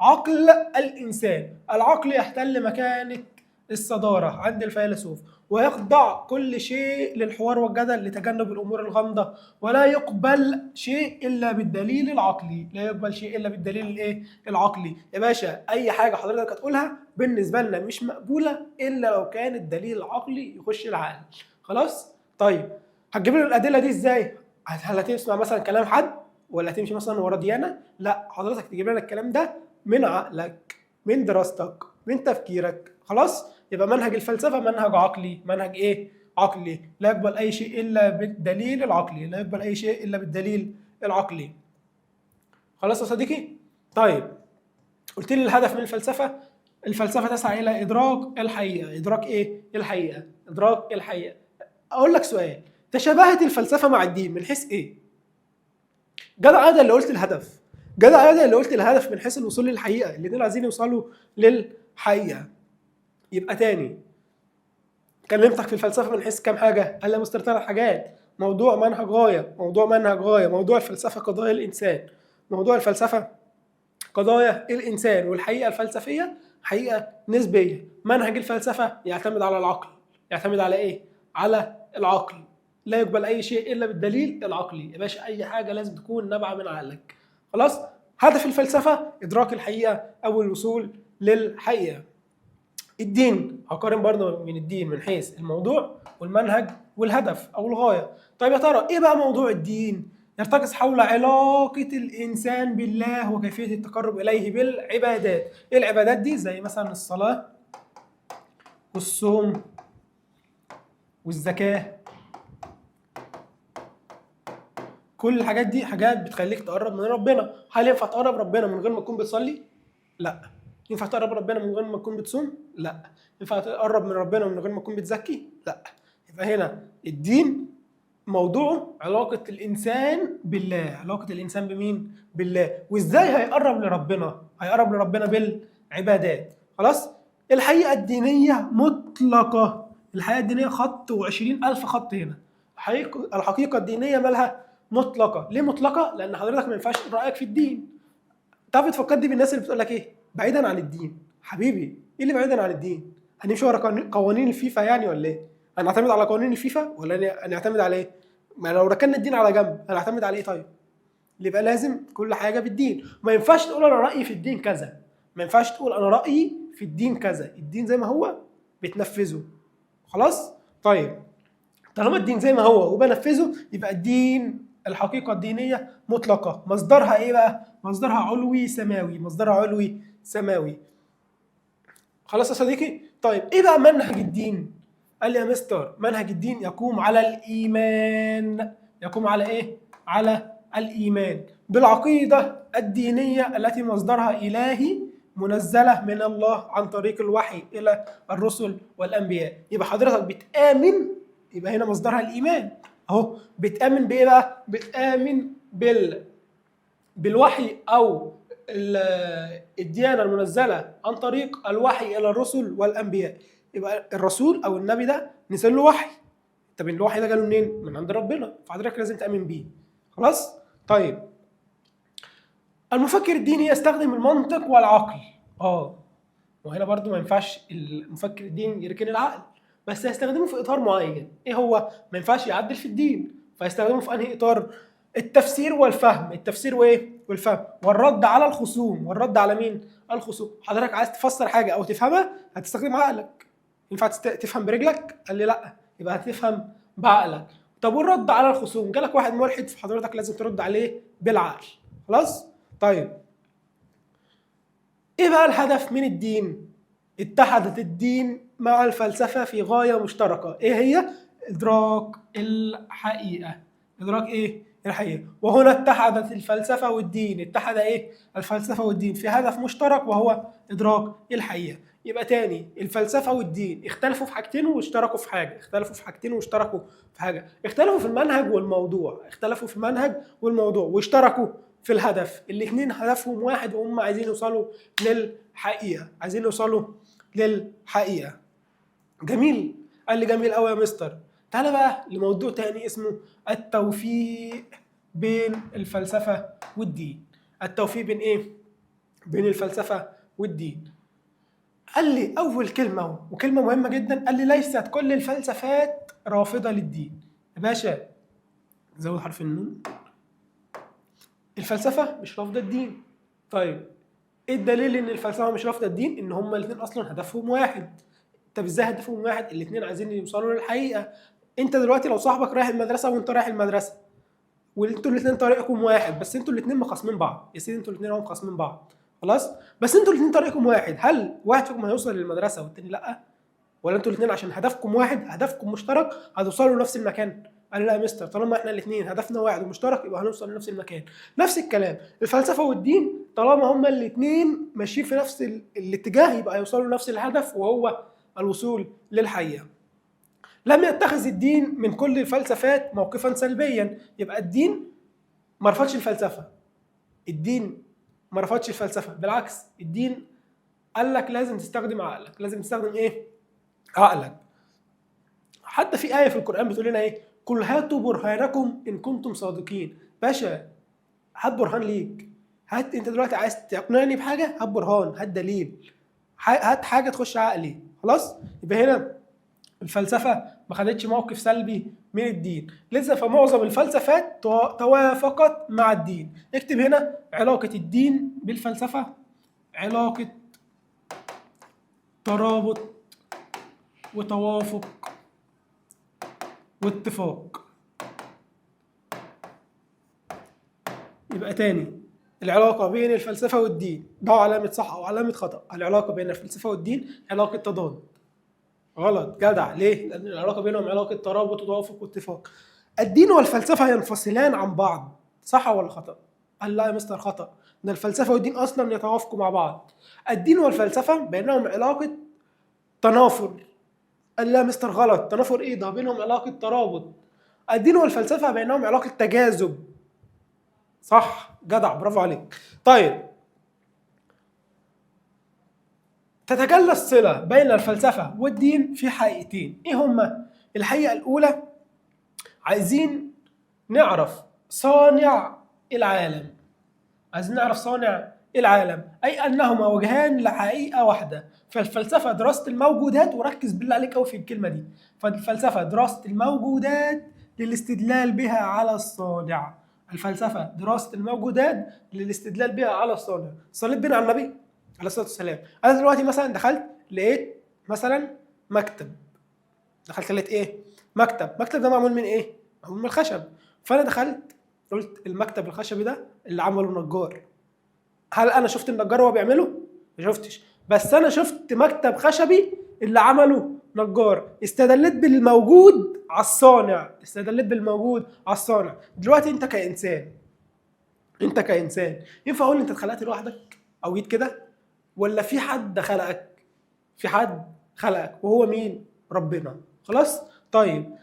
عقل الإنسان. العقل يحتل مكانة الصدارة عند الفيلسوف، ويخضع كل شيء للحوار والجدل لتجنب الأمور الغامضة، ولا يقبل شيء إلا بالدليل العقلي. لا يقبل شيء إلا بالدليل الإيه؟ العقلي. يا باشا أي حاجة حضرتك هتقولها بالنسبة لنا مش مقبولة إلا لو كان الدليل العقلي يخش العقل. خلاص؟ طيب هتجيب له الأدلة دي إزاي؟ هل هتسمع مثلا كلام حد؟ ولا هتمشي مثلا ورا ديانة؟ لا، حضرتك تجيب لنا الكلام ده من عقلك، من دراستك، من تفكيرك. خلاص؟ يبقى منهج الفلسفة منهج عقلي. منهج ايه؟ عقلي. لا يقبل اي شيء الا بالدليل العقلي. لا يقبل اي شيء الا بالدليل العقلي. خلاص يا صديقي؟ طيب قلت لي الهدف من الفلسفة. الفلسفة تسعى الى ادراك الحقيقة. ادراك ايه؟ الحقيقة. ادراك الحقيقة. اقول لك سؤال، تشابهت الفلسفة مع الدين من حيث ايه؟ جدع عادة اللي قلت الهدف. جدع عادة اللي قلت الهدف من حيث الوصول للحقيقة. الاثنين عايزين يوصلوا للحقيقة. يبقى تاني كلمتك في الفلسفه من حيث كام حاجه؟ قال لي مستر 3 حاجات. موضوع، منهج، غايه. موضوع، منهج، غايه. موضوع الفلسفه قضايا الانسان. موضوع الفلسفه قضايا الانسان. والحقيقه الفلسفيه حقيقه نسبيه. منهج الفلسفه يعتمد على العقل. يعتمد على ايه؟ على العقل. لا يقبل اي شيء الا بالدليل العقلي. يا باشا اي حاجه لازم تكون نابعه من عقلك. خلاص؟ هدف الفلسفه ادراك الحقيقه او الوصول للحقيقه. الدين هقارن برضه من الدين من حيث الموضوع والمنهج والهدف او الغايه. طيب يا ترى ايه بقى موضوع الدين؟ يرتكز حول علاقه الانسان بالله وكيفيه التقرب اليه بالعبادات. ايه العبادات دي؟ زي مثلا الصلاه والصوم والزكاة. كل الحاجات دي حاجات بتخليك تقرب من ربنا. هل ينفع تقرب ربنا من غير ما تكون بتصلي؟ لا. ينفع تقرب ربنا من غير ما تكون بتصوم؟ لا. ينفع تقرب من ربنا من غير ما تكون بتزكي؟ لا. يبقى هنا الدين موضوعه علاقة الإنسان بالله. علاقة الإنسان بمين؟ بالله. وإزاي هيقرب لربنا؟ هيقرب لربنا بالعبادات. خلاص؟ الحقيقة الدينية مطلقة. الحقيقة الدينية خط و20,000 خط هنا. الحقيقة الدينية مالها مطلقة. ليه مطلقة؟ لأن حضرتك ما ينفعش تقول رأيك في الدين. تعرف تفكرني بالناس اللي بتقول لك إيه؟ بعيدا عن الدين. حبيبي، إيه اللي بعيدا عن الدين؟ هنمشي ورا قوانين الفيفا يعني ولا إيه؟ هنعتمد على قوانين الفيفا ولا هنعتمد على إيه؟ ما لو ركننا الدين على جنب هنعتمد على إيه طيب؟ اللي يبقى لازم كل حاجة بالدين. ما ينفعش تقول أنا رأيي في الدين كذا. ما ينفعش تقول أنا رأيي في الدين كذا. الدين زي ما هو بتنفذه. خلاص؟ طيب، طالما الدين زي ما هو وبنفذه يبقى الدين الحقيقة الدينية مطلقة. مصدرها ايه بقى؟ مصدرها علوي سماوي. مصدرها علوي سماوي. خلاص يا صديقي؟ طيب ايه بقى منهج الدين؟ قال لي يا مستر منهج الدين يقوم على الإيمان. يقوم على ايه؟ على الإيمان بالعقيدة الدينية التي مصدرها إلهي منزلة من الله عن طريق الوحي إلى الرسل والأنبياء. يبقى حضرتك بتآمن، يبقى هنا مصدرها الإيمان أهو. بتآمن بإيه بقى؟ بتآمن بالوحي أو الديانة المنزلة عن طريق الوحي إلى الرسل والأنبياء. يبقى الرسول أو النبي ده نزل له وحي. طب الوحي ده جاله منين؟ من عند ربنا، فحضرتك لازم تآمن بيه. خلاص؟ طيب، المفكر الديني يستخدم المنطق والعقل. وهنا برضو ما ينفعش المفكر الديني يركن العقل، بس هيستخدمه في اطار معين. ايه هو؟ ما ينفعش يعدل في الدين، فيستخدمه في انهي اطار؟ التفسير والفهم. التفسير وايه؟ والفهم. والرد على الخصوم. والرد على مين؟ الخصوم. حضرتك عايز تفسر حاجه او تفهمها هتستخدم عقلك. ينفع تفهم برجلك؟ قال لي لا، يبقى هتفهم بعقلك. طب والرد على الخصوم؟ جالك واحد ملحد فحضرتك لازم ترد عليه بالعقل. خلاص؟ طيب، ايه بقى الهدف من الدين؟ اتحدت الدين مع الفلسفة في غاية مشتركة. ايه هي؟ ادراك الحقيقة. ادراك ايه؟ الحقيقة. وهنا اتحدت الفلسفة والدين. اتحد ايه؟ الفلسفة والدين في هدف مشترك وهو ادراك الحقيقة. يبقى تاني، الفلسفة والدين اختلفوا في حاجتين واشتركوا في حاجة. اختلفوا في حاجتين واشتركوا في حاجة. اختلفوا في المنهج والموضوع. اختلفوا في المنهج والموضوع واشتركوا في الهدف. الاثنين هدفهم واحد وهم عايزين يوصلوا للحقيقة. عايزين يوصلوا للحقيقة. جميل. قال لي جميل قوي يا مستر. تعالى بقى لموضوع تاني اسمه التوفيق بين الفلسفة والدين. التوفيق بين ايه؟ بين الفلسفة والدين. قال لي أول كلمة وكلمة مهمة جدا، قال لي ليست كل الفلسفات رافضة للدين. يا باشا زود حرف النون. الفلسفة مش رافضة الدين. طيب ايه الدليل ان الفلسفة مش رافضة الدين؟ ان هما الاثنين اصلا هدفهم واحد. طب ازاي هدفهم واحد؟ الاثنين عايزين يوصلوا للحقيقة. انت دلوقتي لو صاحبك رايح المدرسة وانت رايح المدرسة وانتوا الاثنين طريقكم واحد، بس انتوا الاثنين مخاصمين بعض. يا سيدي انتوا الاثنين هم مخاصمين بعض، خلاص، بس انتوا الاثنين طريقكم واحد. هل واحد فيكم هيوصل للمدرسة والتاني لا؟ ولا انتوا الاثنين عشان هدفكم واحد، هدفكم مشترك، هتوصلوا لنفس المكان؟ قال لا يا مستر، طالما احنا الاثنين هدفنا واحد ومشترك يبقى هنوصل لنفس المكان. نفس الكلام الفلسفه والدين، طالما هما الاثنين ماشيين في نفس الاتجاه يبقى هيوصلوا لنفس الهدف وهو الوصول للحقيقه. لم يتخذ الدين من كل الفلسفات موقفا سلبيا. يبقى الدين ما رفضش الفلسفه. الدين ما رفضش الفلسفه، بالعكس الدين قال لك لازم تستخدم عقلك. لازم تستخدم ايه؟ عقلك. حتى في آية في القرآن بتقول لنا ايه؟ قل هاتوا برهانكم إن كنتم صادقين. باشا هات برهان ليك. هات، انت دلوقتي عايز تقنعني بحاجة، هات برهان، هات دليل، هات حاجة تخش عقلي. خلاص؟ يبقى هنا الفلسفة ما خدتش موقف سلبي من الدين، لذا فمعظم الفلسفات توافقت مع الدين. اكتب هنا علاقة الدين بالفلسفة علاقة ترابط وتوافق واتفاق. يبقى تاني، العلاقة بين الفلسفة والدين ده علامة صح أو علامة خطأ. العلاقة بين الفلسفة والدين علاقة تضاد. غلط. جدع. ليه؟ لأن العلاقة بينهم علاقة ترابط وتوافق واتفاق. الدين والفلسفة ينفصلان عن بعض، صح ولا خطأ؟ قال لا يا مستر خطأ، إن الفلسفة والدين أصلا يتوافقوا مع بعض. الدين والفلسفة بينهم علاقة تنافر. قال لا يا مستر غلط، تنافر إيه ده؟ بينهم علاقة ترابط. الدين والفلسفة بينهم علاقة تجاذب. صح، جدع، برافو عليك. طيب، تتجلى الصلة بين الفلسفة والدين في حقيقتين، إيه هما؟ الحقيقة الأولى، عايزين نعرف صانع العالم. عايزين نعرف صانع العالم، أي أنهما وجهان لحقيقة واحدة. فالفلسفة دراسة الموجودات، وركز بالله عليك أوي في الكلمة دي، فالفلسفة دراسة الموجودات للاستدلال بها على الصانع. الفلسفة دراسة الموجودات للاستدلال بها على الصانع. صليت بنا على النبي عليه الصلاة والسلام. أنا دلوقتي مثلا دخلت لقيت مثلا مكتب. دخلت لقيت إيه؟ مكتب ده معمول من إيه؟ معمول من الخشب. فأنا دخلت قلت المكتب الخشبي ده اللي عمله نجار. هل انا شفت النجار وهو بيعمله؟ ما شفتش، بس انا شفت مكتب خشبي اللي عمله نجار. استدلت بالموجود على الصانع. دلوقتي انت كانسان ينفع اقول انت اتخلقت لوحدك او جيت كده، ولا في حد خلقك؟ في حد خلقك، وهو مين؟ ربنا. خلاص. طيب،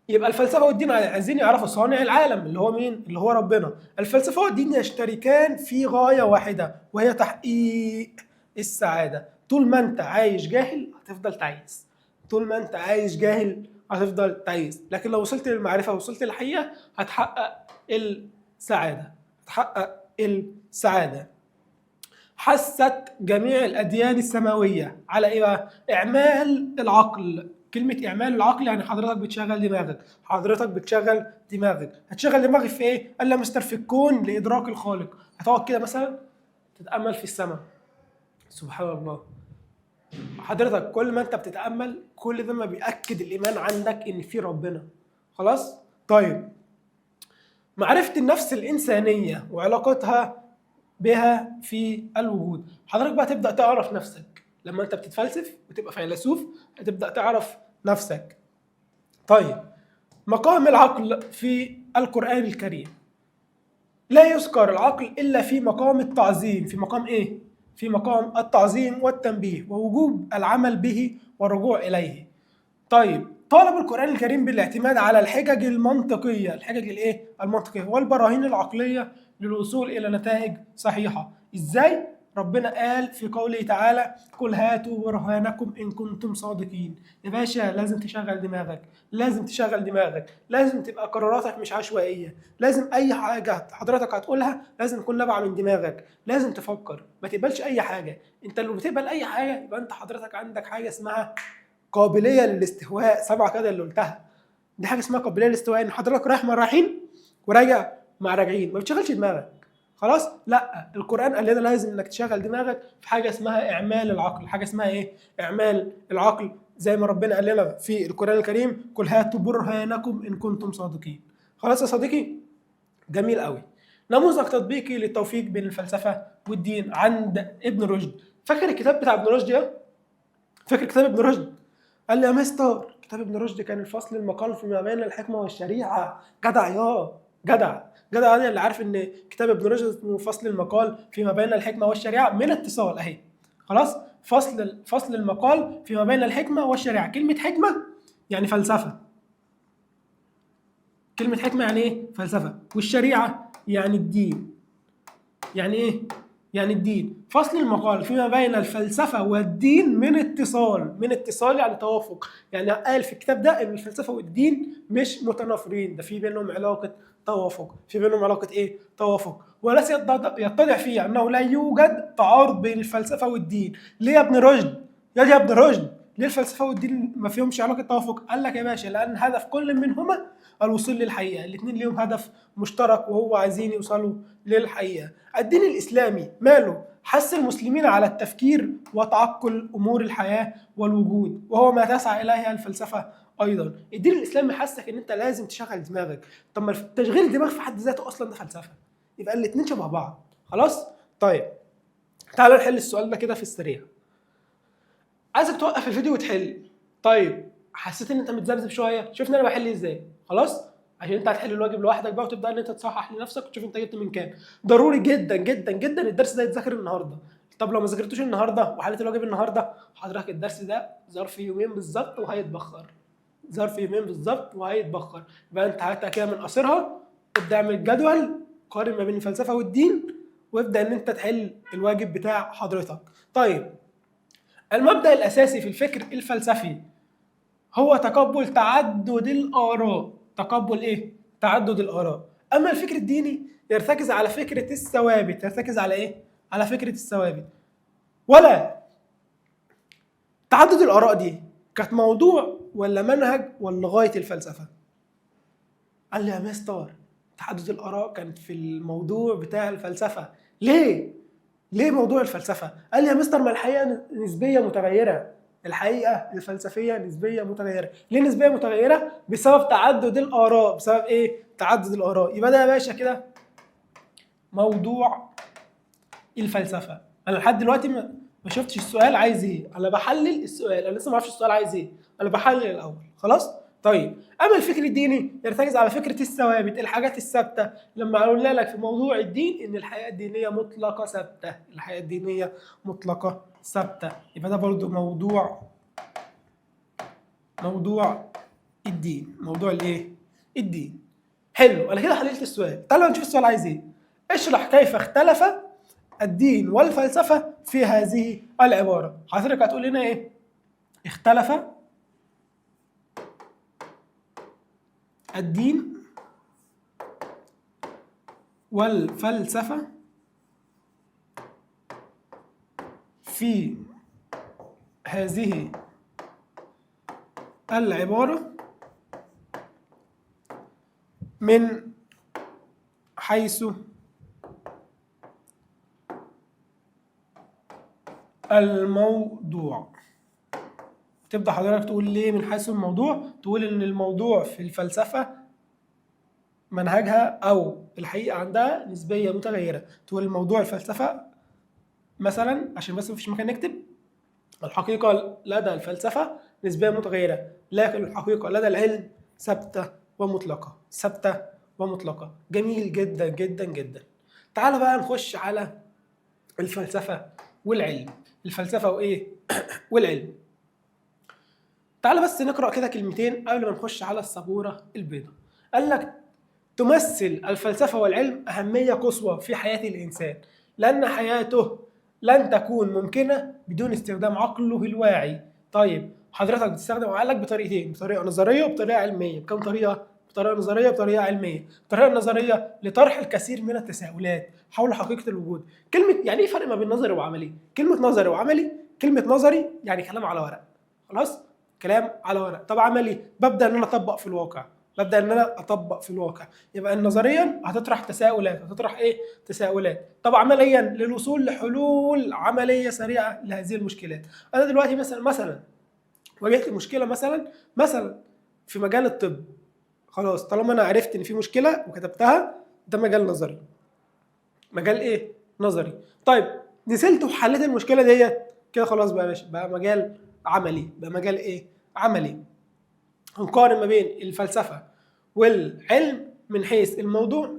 يبقى الفلسفه والدين عايزين يعرفوا صانع العالم اللي هو مين؟ اللي هو ربنا. الفلسفه والدين يشتركان في غايه واحده، وهي تحقيق السعاده. طول ما انت عايش جاهل هتفضل تعيس. لكن لو وصلت للمعرفه ووصلت للحقيقه هتحقق السعاده. حثت جميع الأديان السماوية على إيه بقى؟ إعمال العقل. كلمة إعمال العقل يعني حضرتك بتشغل دماغك. هتشغل دماغك في إيه؟ قال لي مستر في الكون لإدراك الخالق. هتقعد كده مثلا تتأمل في السماء، سبحان الله. حضرتك كل ما أنت بتتأمل كل ده ما بيأكد الإيمان عندك إن في ربنا. خلاص؟ طيب، معرفة النفس الإنسانية وعلاقتها بها في الوجود. حضرتك بقى تبدأ تعرف نفسك لما انت بتتفلسف وتبقى فيلسوف، هتبدأ تعرف نفسك. طيب، مقام العقل في القرآن الكريم. لا يذكر العقل إلا في مقام التعظيم. في مقام إيه؟ في مقام التعظيم والتنبيه ووجوب العمل به والرجوع إليه. طيب، طالب القرآن الكريم بالاعتماد على الحجج المنطقية والبراهين العقلية للوصول إلى نتائج صحيحة. إزاي؟ ربنا قال في قوله تعالى: قل هاتوا برهانكم إن كنتم صادقين. يا باشا لازم تشغل دماغك، لازم تبقى قراراتك مش عشوائية، لازم أي حاجة حضرتك هتقولها لازم تكون نابعة من دماغك، لازم تفكر، ما تقبلش أي حاجة. أنت لو بتقبل أي حاجة يبقى أنت حضرتك عندك حاجة اسمها قابليه للاستهواء. سبعه كده اللي قلتها دي حاجه اسمها قابليه للاستهواء، ان حضرتك رايح مع رايحين وراجع مع راجعين، ما بتشغلش دماغك. خلاص. لا، القران قال لنا لازم انك تشغل دماغك في حاجه اسمها اعمال العقل. حاجه اسمها ايه؟ اعمال العقل. زي ما ربنا قال لنا في القران الكريم: قل هاتوا برهانكم ان كنتم صادقين. خلاص يا صديقي، جميل قوي. نموذج تطبيقي للتوفيق بين الفلسفه والدين عند ابن رشد. فاكر الكتاب بتاع ابن رشد ده؟ فاكر كتاب ابن رشد؟ قال لي يا مستر كتاب ابن رشد كان الفصل المقال فيما بين الحكمه والشريعه. جدع انا اللي عارف ان كتاب ابن رشد اسمه فصل المقال فيما بين الحكمه والشريعه من اتصال اهي. خلاص. فصل المقال فيما بين الحكمه والشريعه. كلمه حكمه يعني فلسفه. كلمه حكمه يعني ايه؟ فلسفه. والشريعه يعني الدين. يعني ايه؟ يعني الدين. فصل المقال فيما بين الفلسفة والدين من اتصال يعني توافق. يعني قال في الكتاب ده ان الفلسفة والدين مش متنافرين، ده في بينهم علاقة توافق. وليس يتضح فيه انه لا يوجد تعارض بين الفلسفة والدين. ليه يا ابن رشد؟ ليه الفلسفة والدين ما فيهمش علاقة توافق؟ قال لك يا باشا لان هدف كل منهما الوصول للحقيقة. الاثنين ليهم هدف مشترك وهو عايزين يوصلوا للحقيقة. الدين الإسلامي ماله؟ حث المسلمين على التفكير وتعقل أمور الحياة والوجود، وهو ما تسعى إليه الفلسفة أيضا. الدين الإسلامي حثك إن أنت لازم تشغل دماغك. طب ما تشغيل الدماغ في حد ذاته أصلا ده فلسفة، يبقى الاتنين شبه بعض. خلاص؟ طيب، تعالوا نحل السؤال ده كده في السريع. عايزك توقف الفيديو وتحل. طيب حسيت ان انت متذبذب شويه، شوفني انا بحل ازاي. خلاص، عشان انت هتحل الواجب لوحدك بقى، وتبدا ان انت تصحح لنفسك وتشوف انت جبت من كام. ضروري جدا جدا جدا الدرس ده يتذاكر النهارده. طب لو ما ذاكرتوش النهارده وحليت الواجب النهارده، حضرتك الدرس ده ظرف يومين بالظبط وهيتبخر. ظرف يومين بالظبط وهيتبخر. يبقى انت هاتها كده من قصرها، ابدا اعمل جدول قارن ما بين الفلسفه والدين، وابدا ان انت تحل الواجب بتاع حضرتك. طيب، المبدأ الأساسي في الفكر الفلسفي هو تقبل تعدد الآراء. تقبل إيه؟ تعدد الآراء. أما الفكر الديني يرتكز على فكرة الثوابت. يرتكز على إيه؟ على فكرة الثوابت. ولا تعدد الآراء دي كانت موضوع ولا منهج ولا غاية الفلسفة؟ قال لي يا مستر تعدد الآراء كانت في الموضوع بتاع الفلسفة. ليه؟ ليه موضوع الفلسفة؟ قال لي يا مستر ما الحقيقة نسبية متغيرة. الحقيقة الفلسفية نسبية متغيرة. ليه نسبية متغيرة؟ بسبب تعدد الآراء. بسبب إيه؟ تعدد الآراء. يبقى ده يا باشا كده موضوع الفلسفة. أنا لحد دلوقتي ما شفتش السؤال عايز إيه. أنا بحلل السؤال، أنا لسه ما أعرفش السؤال عايز إيه. أنا بحلل الأول. خلاص؟ طيب، اما الفكر الديني يرتكز على فكره الثوابت، الحاجات الثابته. لما قلنا لك في موضوع الدين ان الحياه الدينيه مطلقه ثابته، الحياه الدينيه مطلقه ثابته، يبقى ده برضو موضوع الدين. موضوع الايه؟ الدين. حلو، انا كده حللت السؤال. تعالوا نشوف السؤال عايز ايه. اشرح كيف اختلف الدين والفلسفه في هذه العباره. حضرتك هتقول لنا ايه؟ اختلف الدين والفلسفة في هذه العبارة من حيث الموضوع. تبدأ حضرتك تقول ليه من حيث الموضوع؟ تقول إن الموضوع في الفلسفة منهجها أو الحقيقة عندها نسبية متغيرة. تقول الموضوع الفلسفة مثلا، عشان بس مفيش مكان نكتب، الحقيقة لدى الفلسفة نسبية متغيرة، لكن الحقيقة لدى العلم ثابتة ومطلقة. ثابتة ومطلقة. جميل جدا جدا جدا. تعال بقى نخش على الفلسفة والعلم. الفلسفة وإيه؟ والعلم. تعال بس نقرأ كده كلمتين قبل ما نخش على السبورة البيضاء. قال لك تمثل الفلسفة والعلم أهمية قصوى في حياة الإنسان، لأن حياته لن تكون ممكنة بدون استخدام عقله الواعي. طيب حضرتك بتستخدم عقلك بطريقتين، بطريقة نظرية وبطريقة علمية. بكم طريقة؟ بطريقة نظرية وبطريقة علمية. الطريقة النظرية لطرح الكثير من التساؤلات حول حقيقة الوجود. كلمة يعني إيه فرق ما بين نظري وعملي؟ كلمة نظري وعملي، كلمة نظري يعني كلام على ورق. خلاص؟ كلام على ورق. طب عملي ببدأ إن أنا أطبق في الواقع. ببدا ان انا اطبق في الواقع. يبقى نظريا هتطرح تساؤلات. هتطرح ايه؟ تساؤلات. طب عمليا للوصول لحلول عمليه سريعه لهذه المشكلات. انا دلوقتي مثلا واجهت مشكله مثلا في مجال الطب. خلاص، طالما انا عرفت ان في مشكله وكتبتها، ده مجال نظري. مجال ايه؟ نظري. طيب نزلت وحليت المشكله ديت كده، خلاص بقى يا باشا، بقى مجال عملي. بقى مجال ايه؟ عملي. هنقارن ما بين الفلسفة والعلم من حيث الموضوع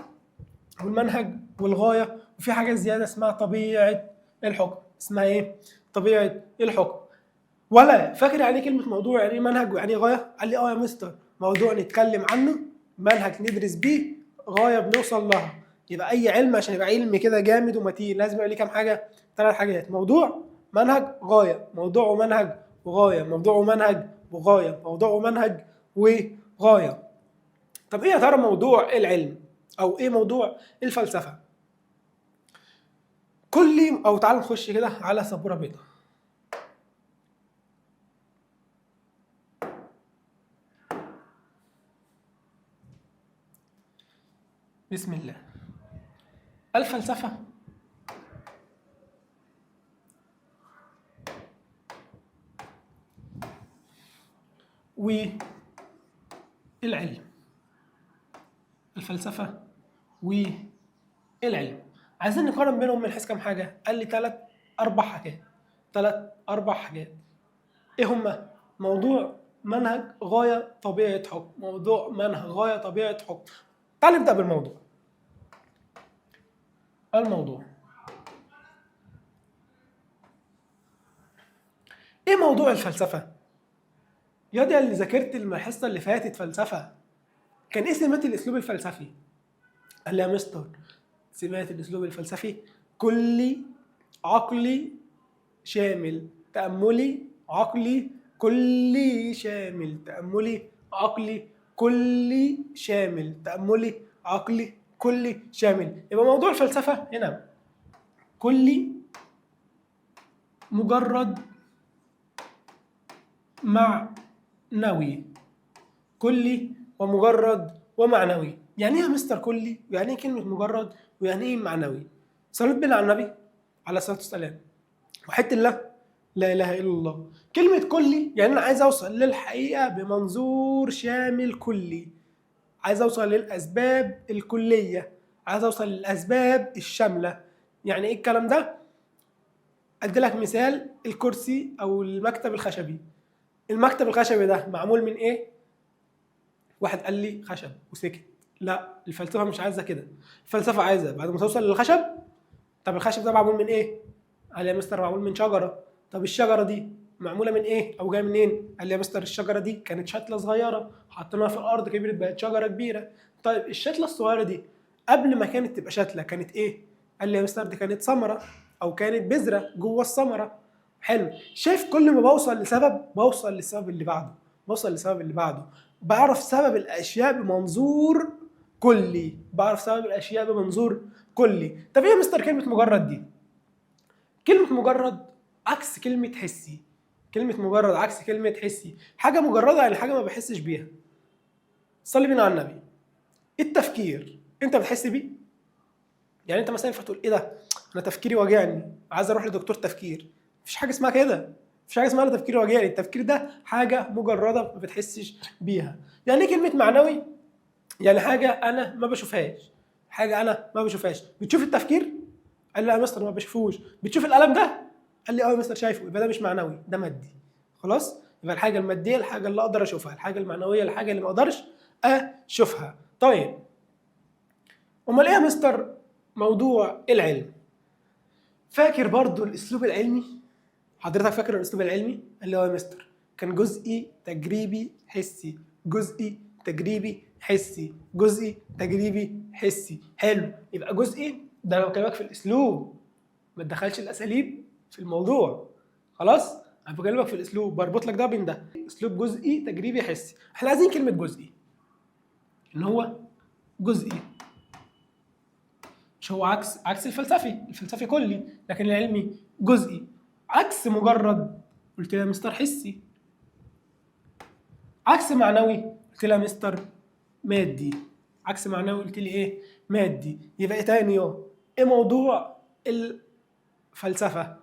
والمنهج والغاية، وفي حاجة زيادة اسمها طبيعة الحكم. اسمها ايه؟ طبيعة الحكم. ولا فاكر يعني كلمة موضوع يعني منهج ويعني غاية؟ قال لي اه يا مستر، موضوع نتكلم عنه، منهج ندرس بيه، غاية بنوصل لها. يبقى أي علم عشان يبقى علم كده جامد ومتين لازم يبقى ليه كام حاجة؟ 3 حاجات: موضوع، منهج، غاية. موضوع ومنهج وغاية. موضوع ومنهج وغاية. موضوع ومنهج وغاية. طب ايه يا ترى موضوع العلم او ايه موضوع الفلسفة؟ او تعال نخش كده على سبورة بيضاء. بسم الله. الفلسفة والعلم. الفلسفة والعلم عايزين نقارن بينهم من حيث كام حاجة؟ قال لي 3 4 حاجات. 3 4 حاجات. ايه هما؟ موضوع، منهج، غايه، طبيعه حكم. موضوع، منهج، غايه، طبيعه حكم. تعال نبدا بالموضوع. الموضوع، ايه موضوع الفلسفه؟ يا دي اللي ذاكرت الحصه اللي فاتت فلسفه، كان ايه سمات الاسلوب الفلسفي؟ قال لي يا مستر سمات الاسلوب الفلسفي: كلي، عقلي، شامل، تأملي، عقلي، كلي، شامل، تأملي، عقلي، كلي، شامل، تأملي، عقلي، كلي، شامل. يبقى موضوع الفلسفة هنا كلي، مجرد، معنوي. كلي ومجرد ومعنوي. يعني ايه يا مستر كلي؟ ويعني ايه كلمة مجرد؟ ويعني ايه معنوي؟ صليت بنا على النبي عليه الصلاة والسلام. وحدة الله، لا اله الا الله. كلمه كلي يعني انا عايز اوصل للحقيقه بمنظور شامل كلي، عايز اوصل للاسباب الكليه، عايز اوصل للاسباب الشامله. يعني ايه الكلام ده؟ ادي لك مثال: الكرسي او المكتب الخشبي. المكتب الخشبي ده معمول من ايه؟ واحد قال لي خشب وسكت. لا، الفلسفه مش عايزه كده. الفلسفه عايزه بعد ما توصل للخشب، طب الخشب ده معمول من ايه؟ قال لي يا مستر معمول من شجره. طب الشجره دي معموله من ايه او جايه منين؟ قال لي يا مستر الشجره دي كانت شتله صغيره حطيناها في الارض كبرت بقت شجره كبيره. طيب الشتله الصغيره دي قبل ما كانت تبقى شتله كانت ايه؟ قال لي يا مستر دي كانت ثمره او كانت بذره جوه الثمره. حلو. شايف كل ما بوصل لسبب بوصل للسبب اللي بعده، بوصل للسبب اللي بعده. بعرف سبب الاشياء بمنظور كلي، بعرف سبب الاشياء بمنظور كلي. طب ايه يا مستر كلمه مجرد دي؟ كلمة مجرد عكس كلمة حسي. كلمة مجرد عكس كلمة حسي. حاجة مجردة يعني حاجة ما بحسش بيها. صلي بينا على النبي. التفكير انت بتحس بيه؟ يعني انت مثلا ينفع تقول ايه ده؟ انا تفكيري واجعني عايز اروح لدكتور تفكير. مفيش حاجة اسمها كده. مفيش حاجة اسمها تفكيري واجعني. التفكير ده حاجة مجردة ما بتحسش بيها. يعني ايه كلمة معنوي؟ يعني حاجة انا ما بشوفهاش. حاجة انا ما بشوفهاش. بتشوف التفكير؟ قال لي لا يا مستر ما بشوفوش. بتشوف القلم ده؟ قال لي اه يا مستر شايفه. يبقى ده مش معنوي، ده مادي. خلاص؟ يبقى الحاجه الماديه الحاجه اللي اقدر اشوفها، الحاجه المعنويه الحاجه اللي ما اقدرش اشوفها. طيب امال ايه يا مستر موضوع العلم؟ فاكر برضو الاسلوب العلمي؟ حضرتك فاكر الاسلوب العلمي؟ قال لي اه يا مستر كان جزئي تجريبي حسي، جزئي تجريبي حسي، جزئي تجريبي حسي. حلو. يبقى جزئي ده انا بكلمك في الاسلوب، ما تدخلش الاساليب في الموضوع. خلاص؟ انا بكلمك في الاسلوب، بربط لك ده بين ده. اسلوب جزئي تجريبي حسي. احنا عايزين كلمه جزئي ان هو جزئي، مش هو عكس الفلسفي. الفلسفي كلي لكن العلمي جزئي. عكس مجرد قلت لها مستر حسي. عكس معنوي قلت لها مستر مادي. عكس معنوي قلت لي ايه؟ مادي. يبقى ايه تاني ايه موضوع الفلسفه؟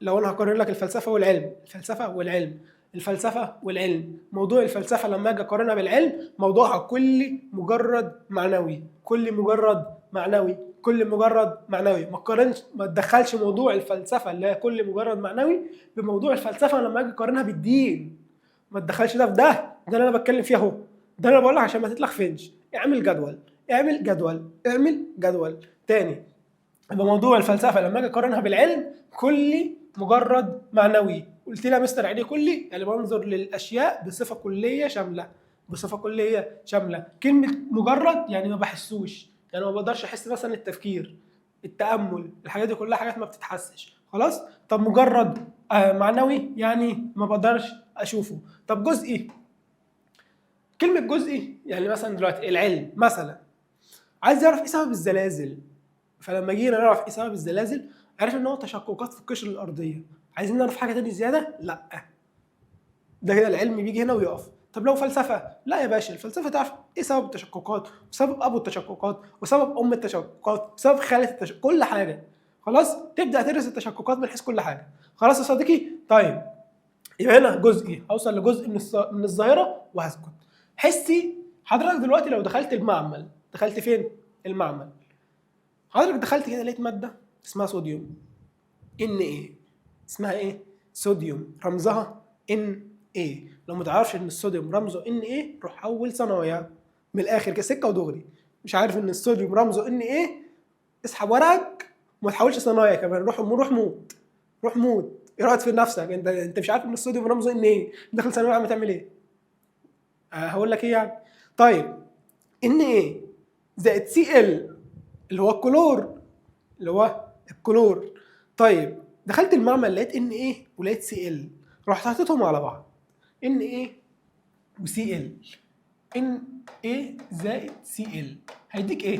لو انا هقارن لك الفلسفه والعلم، الفلسفه والعلم، الفلسفه والعلم، موضوع الفلسفه لما اجي اقارنها بالعلم موضوعها كل مجرد معنوي، كل مجرد معنوي، كل مجرد معنوي. ما تقارنش، ما تدخلش موضوع الفلسفه اللي هي كل مجرد معنوي بموضوع الفلسفه لما اجي اقارنها بالدين. ما تدخلش ده في ده. ده اللي انا بتكلم فيه اهو. ده انا بقول لك عشان ما تتلخفنش. اعمل جدول، اعمل جدول، اعمل جدول تاني. يبقى موضوع الفلسفه لما اجي اقارنها بالعلم كلي مجرد معنوي. قلت لي يا مستر يعني كلي؟ يعني بنظر للاشياء بصفه كليه شامله، بصفه كليه شامله. كلمه مجرد يعني ما بحسوش، يعني ما بقدرش احس مثلا التفكير، التامل، الحاجات دي كلها حاجات ما بتتحسش. خلاص؟ طب مجرد معنوي يعني ما بقدرش اشوفه. طب جزئي، كلمه جزئي يعني مثلا دلوقتي العلم مثلا عايز يعرف ايه سبب الزلازل، فلما جينا نعرف ايه سبب الزلازل عرفنا ان هو تشققات في القشره الارضيه. عايزين نعرف حاجه تاني زياده؟ لا، ده كده العلم بيجي هنا ويقف. طب لو فلسفه؟ لا يا باشا، الفلسفه تعرف ايه سبب التشققات وسبب ابو التشققات وسبب ام التشققات وسبب خاله كل حاجه. خلاص؟ تبدا تدرس التشققات من حيث كل حاجه. خلاص يا صديقي؟ طيب يبقى هنا جزئي هوصل لجزء من الظاهره وهسكت. حسي، حضرتك دلوقتي لو دخلت المعمل، دخلت فين؟ المعمل. حضرتك دخلت كده لقيت ماده اسمها صوديوم. ان ايه؟ اسمها ايه؟ صوديوم. رمزها ان ايه. لو ما تعرفش ان الصوديوم رمزه ان ايه روح حول صنايع، من الاخر كده سكه ودغري. مش عارف ان الصوديوم رمزه ان ايه، اسحب ورقك وما تحاولش صنايع كمان، روح موت، روح موت. ايه رايك في نفسك؟ انت مش عارف ان الصوديوم رمزه ان ايه، داخل ثانويه عامه تعمل ايه؟ هقول لك ايه يعني. طيب ان ايه زائد سي ال اللي هو الكلور، اللي هو الكلور. طيب دخلت المعمل لقيت ان ايه ولقيت سي ال، رحت حطيتهم على بعض، ان ايه وسي ال، ان ايه زائد سي ال هيديك ايه؟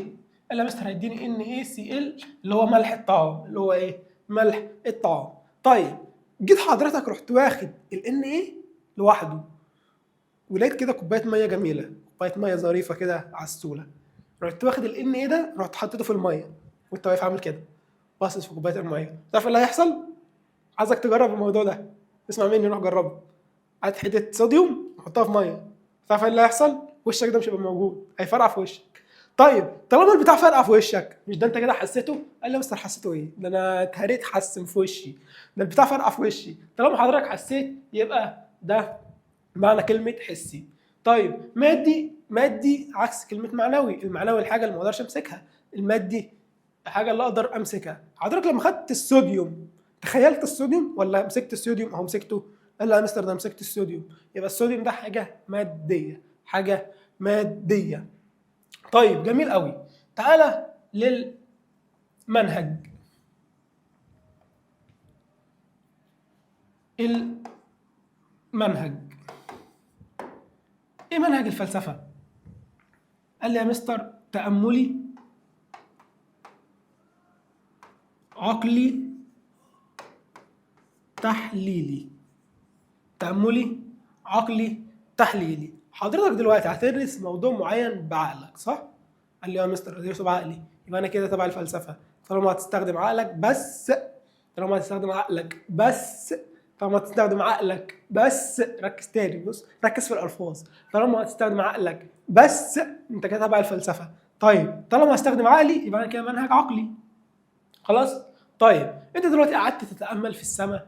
قال لي يا مستر هيديني ان ايه سي ال اللي هو ملح الطعام، اللي هو ايه؟ ملح الطعام. طيب جيت حضرتك رحت واخد الان ايه لوحده، ولقيت كده كوبايه ميه جميله، كوبايه ميه ظريفه كده عسوله، رحت واخد الان ايه ده رحت حطيته في الميه، وانت واقف عامل كده باصص في كوبايه الميه، تعرف اللي هيحصل؟ عايزك تجرب الموضوع ده، اسمع مني روح جربه. هات حته صوديوم وحطها في ميه، تعرف ايه اللي هيحصل؟ وشك ده مش هيبقى موجود، هيفرقع في وشك. طيب طالما البتاع فرقع في وشك، مش ده انت كده حسيته؟ قال لي يا مستر حسيته ايه؟ ده انا اتهريت حسم في وشي، ده البتاع فرقع في وشي. طالما حضرتك حسيت يبقى ده معنى كلمه حسي. طيب مادي عكس كلمه معنوي، المعنوي الحاجه اللي ما اقدرش امسكها، المادي الحاجه اللي اقدر امسكها. حضرتك لما خدت الصوديوم تخيلت الصوديوم ولا مسكت الصوديوم؟ اهو مسكته. قال لا يا مستر ده مسكت الصوديوم، يبقى الصوديوم ده حاجه ماديه، حاجه ماديه. طيب جميل قوي. تعالى للمنهج. المنهج ايه منهج الفلسفه؟ قال لي يا مستر تأملي عقلي تحليلي، تأملي عقلي تحليلي. حضرتك دلوقتي هتدرس موضوع معين بعقلك صح؟ قال لي يا مستر ادرسه بعقلي، يبقى انا كده تبع الفلسفه. طالما هتستخدم عقلك بس، طالما هتستخدم عقلك بس، طالما هتستخدم عقلك بس، ركز تاني، بص ركز في الالفاظ. طالما هتستخدم عقلك بس انت كده تبع الفلسفه. طيب طالما هستخدم عقلي يبقى انا كده منهج عقلي. خلاص؟ طيب انت دلوقتي قعدت تتامل في السماء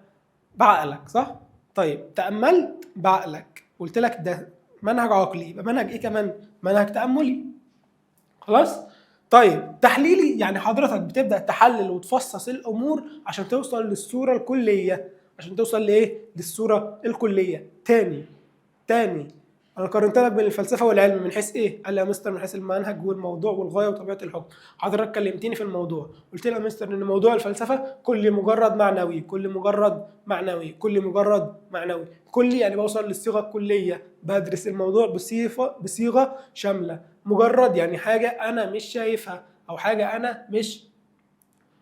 بعقلك صح؟ طيب تأملت بعقلك، قلت لك ده منهج عقلي، يبقى منهج ايه كمان؟ منهج تأملي. خلاص؟ طيب تحليلي يعني حضرتك بتبدأ تحلل وتفصص الأمور عشان توصل للصورة الكلية، عشان توصل لإيه؟ للصورة الكلية. تاني انا قارنت لك بين الفلسفه والعلم من حيث ايه؟ قال لي يا مستر من حيث المنهج والموضوع والغايه وطبيعه الحكم. حضرتك كلمتني في الموضوع، قلت لي يا مستر ان موضوع الفلسفه كل مجرد معنوي، كل مجرد معنوي، كل مجرد معنوي. كل يعني بوصل للصيغه الكليه، بدرس الموضوع بصيغه شامله. مجرد يعني حاجه انا مش شايفها او حاجه انا مش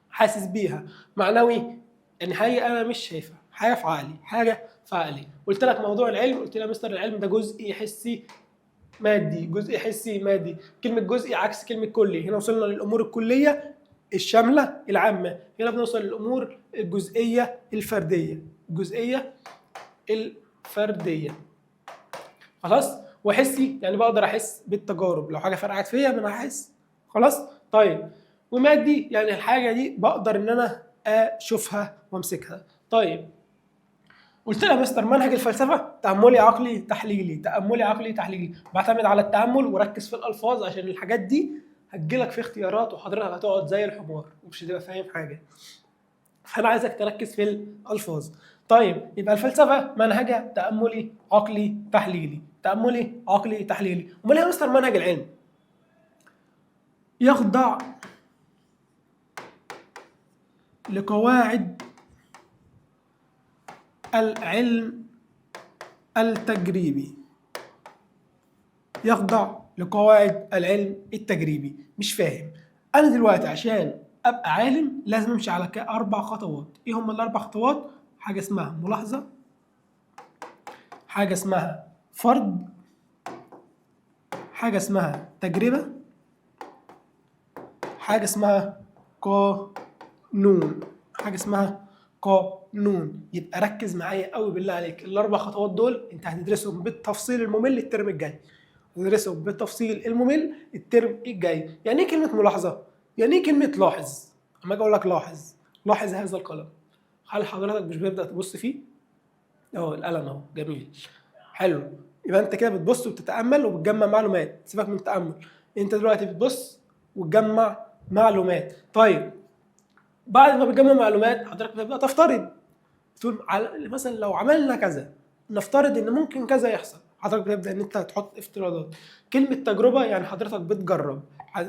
حاسس بيها. معنوي يعني حاجه انا مش شايفها، حاجه في عقلي، حاجه في عقلي. قلت لك موضوع العلم، قلت لي يا مستر العلم ده جزء حسي مادي، جزء حسي مادي. كلمه جزء عكس كلمه كلي، هنا وصلنا للامور الكليه الشامله العامه، هنا بنوصل للامور الجزئيه الفرديه، الجزئيه الفرديه. خلاص؟ وحسي يعني بقدر احس بالتجارب، لو حاجه فرقعت فيا انا هحس. خلاص؟ طيب ومادي يعني الحاجه دي بقدر ان انا اشوفها وامسكها. طيب قلت لها مستر منهج الفلسفه تاملي عقلي تحليلي، تاملي عقلي تحليلي، بعتمد على التامل وركز في الالفاظ عشان الحاجات دي هتجيلك في اختيارات وحضرتك هتقعد زي الحمار ومش هتبقى فاهم حاجه. فانا عايزك تركز في الالفاظ. طيب يبقى الفلسفه منهجها تاملي عقلي تحليلي، تاملي عقلي تحليلي. امال ايه يا مستر منهج العلم؟ يخضع لقواعد العلم التجريبي، يخضع لقواعد العلم التجريبي. مش فاهم انا دلوقتي عشان ابقى عالم لازم امشي على 4 خطوات. ايه هم ال4 خطوات؟ حاجه اسمها ملاحظه، حاجه اسمها فرض، حاجه اسمها تجربه، حاجه اسمها قانون، حاجه اسمها قانون. يبقى ركز معايا قوي بالله عليك، ال4 خطوات دول انت هتدرسهم بالتفصيل الممل الترم الجاي، هتدرسهم بالتفصيل الممل الترم الجاي. يعني ايه كلمه ملاحظه؟ يعني ايه كلمه لاحظ؟ اما اجي اقول لك لاحظ، لاحظ هذا القلم، هل حضرتك مش بتبدا تبص فيه؟ اهو القلم اهو جميل حلو. يبقى انت كده بتبص وبتتامل وبتجمع معلومات، سيبك من التامل، انت دلوقتي بتبص وتجمع معلومات. طيب بعد ما بتجمع معلومات حضرتك بتبدا تفترض، تقول مثلا لو عملنا كذا نفترض ان ممكن كذا يحصل. حضرتك بتبدا ان انت تحط افتراضات. كلمه تجربه يعني حضرتك بتجرب،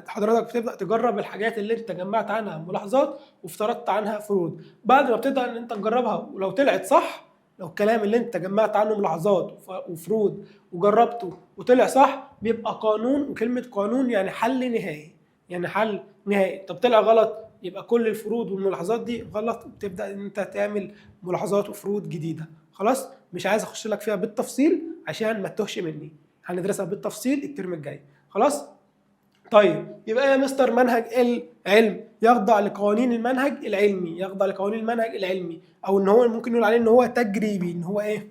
حضرتك بتبدا تجرب الحاجات اللي انت جمعت عنها ملاحظات وافترضت عنها فروض. بعد ما بتبدا ان انت تجربها ولو طلعت صح، لو الكلام اللي انت جمعت عنه ملاحظات وفروض وجربته وطلع صح بيبقى قانون. وكلمه قانون يعني حل نهائي، يعني حل نهائي. طب طلع غلط يبقى كل الفروض والملاحظات دي غلط، وتبدا ان انت تعمل ملاحظات وفروض جديده. خلاص مش عايز اخش لك فيها بالتفصيل عشان ما تتوهش مني، هندرسها بالتفصيل الترم الجاي. خلاص طيب يبقى يا مستر منهج العلم يخضع لقوانين المنهج العلمي، يخضع لقوانين المنهج العلمي، او ان هو ممكن نقول عليه ان هو تجريبي، ان هو ايه؟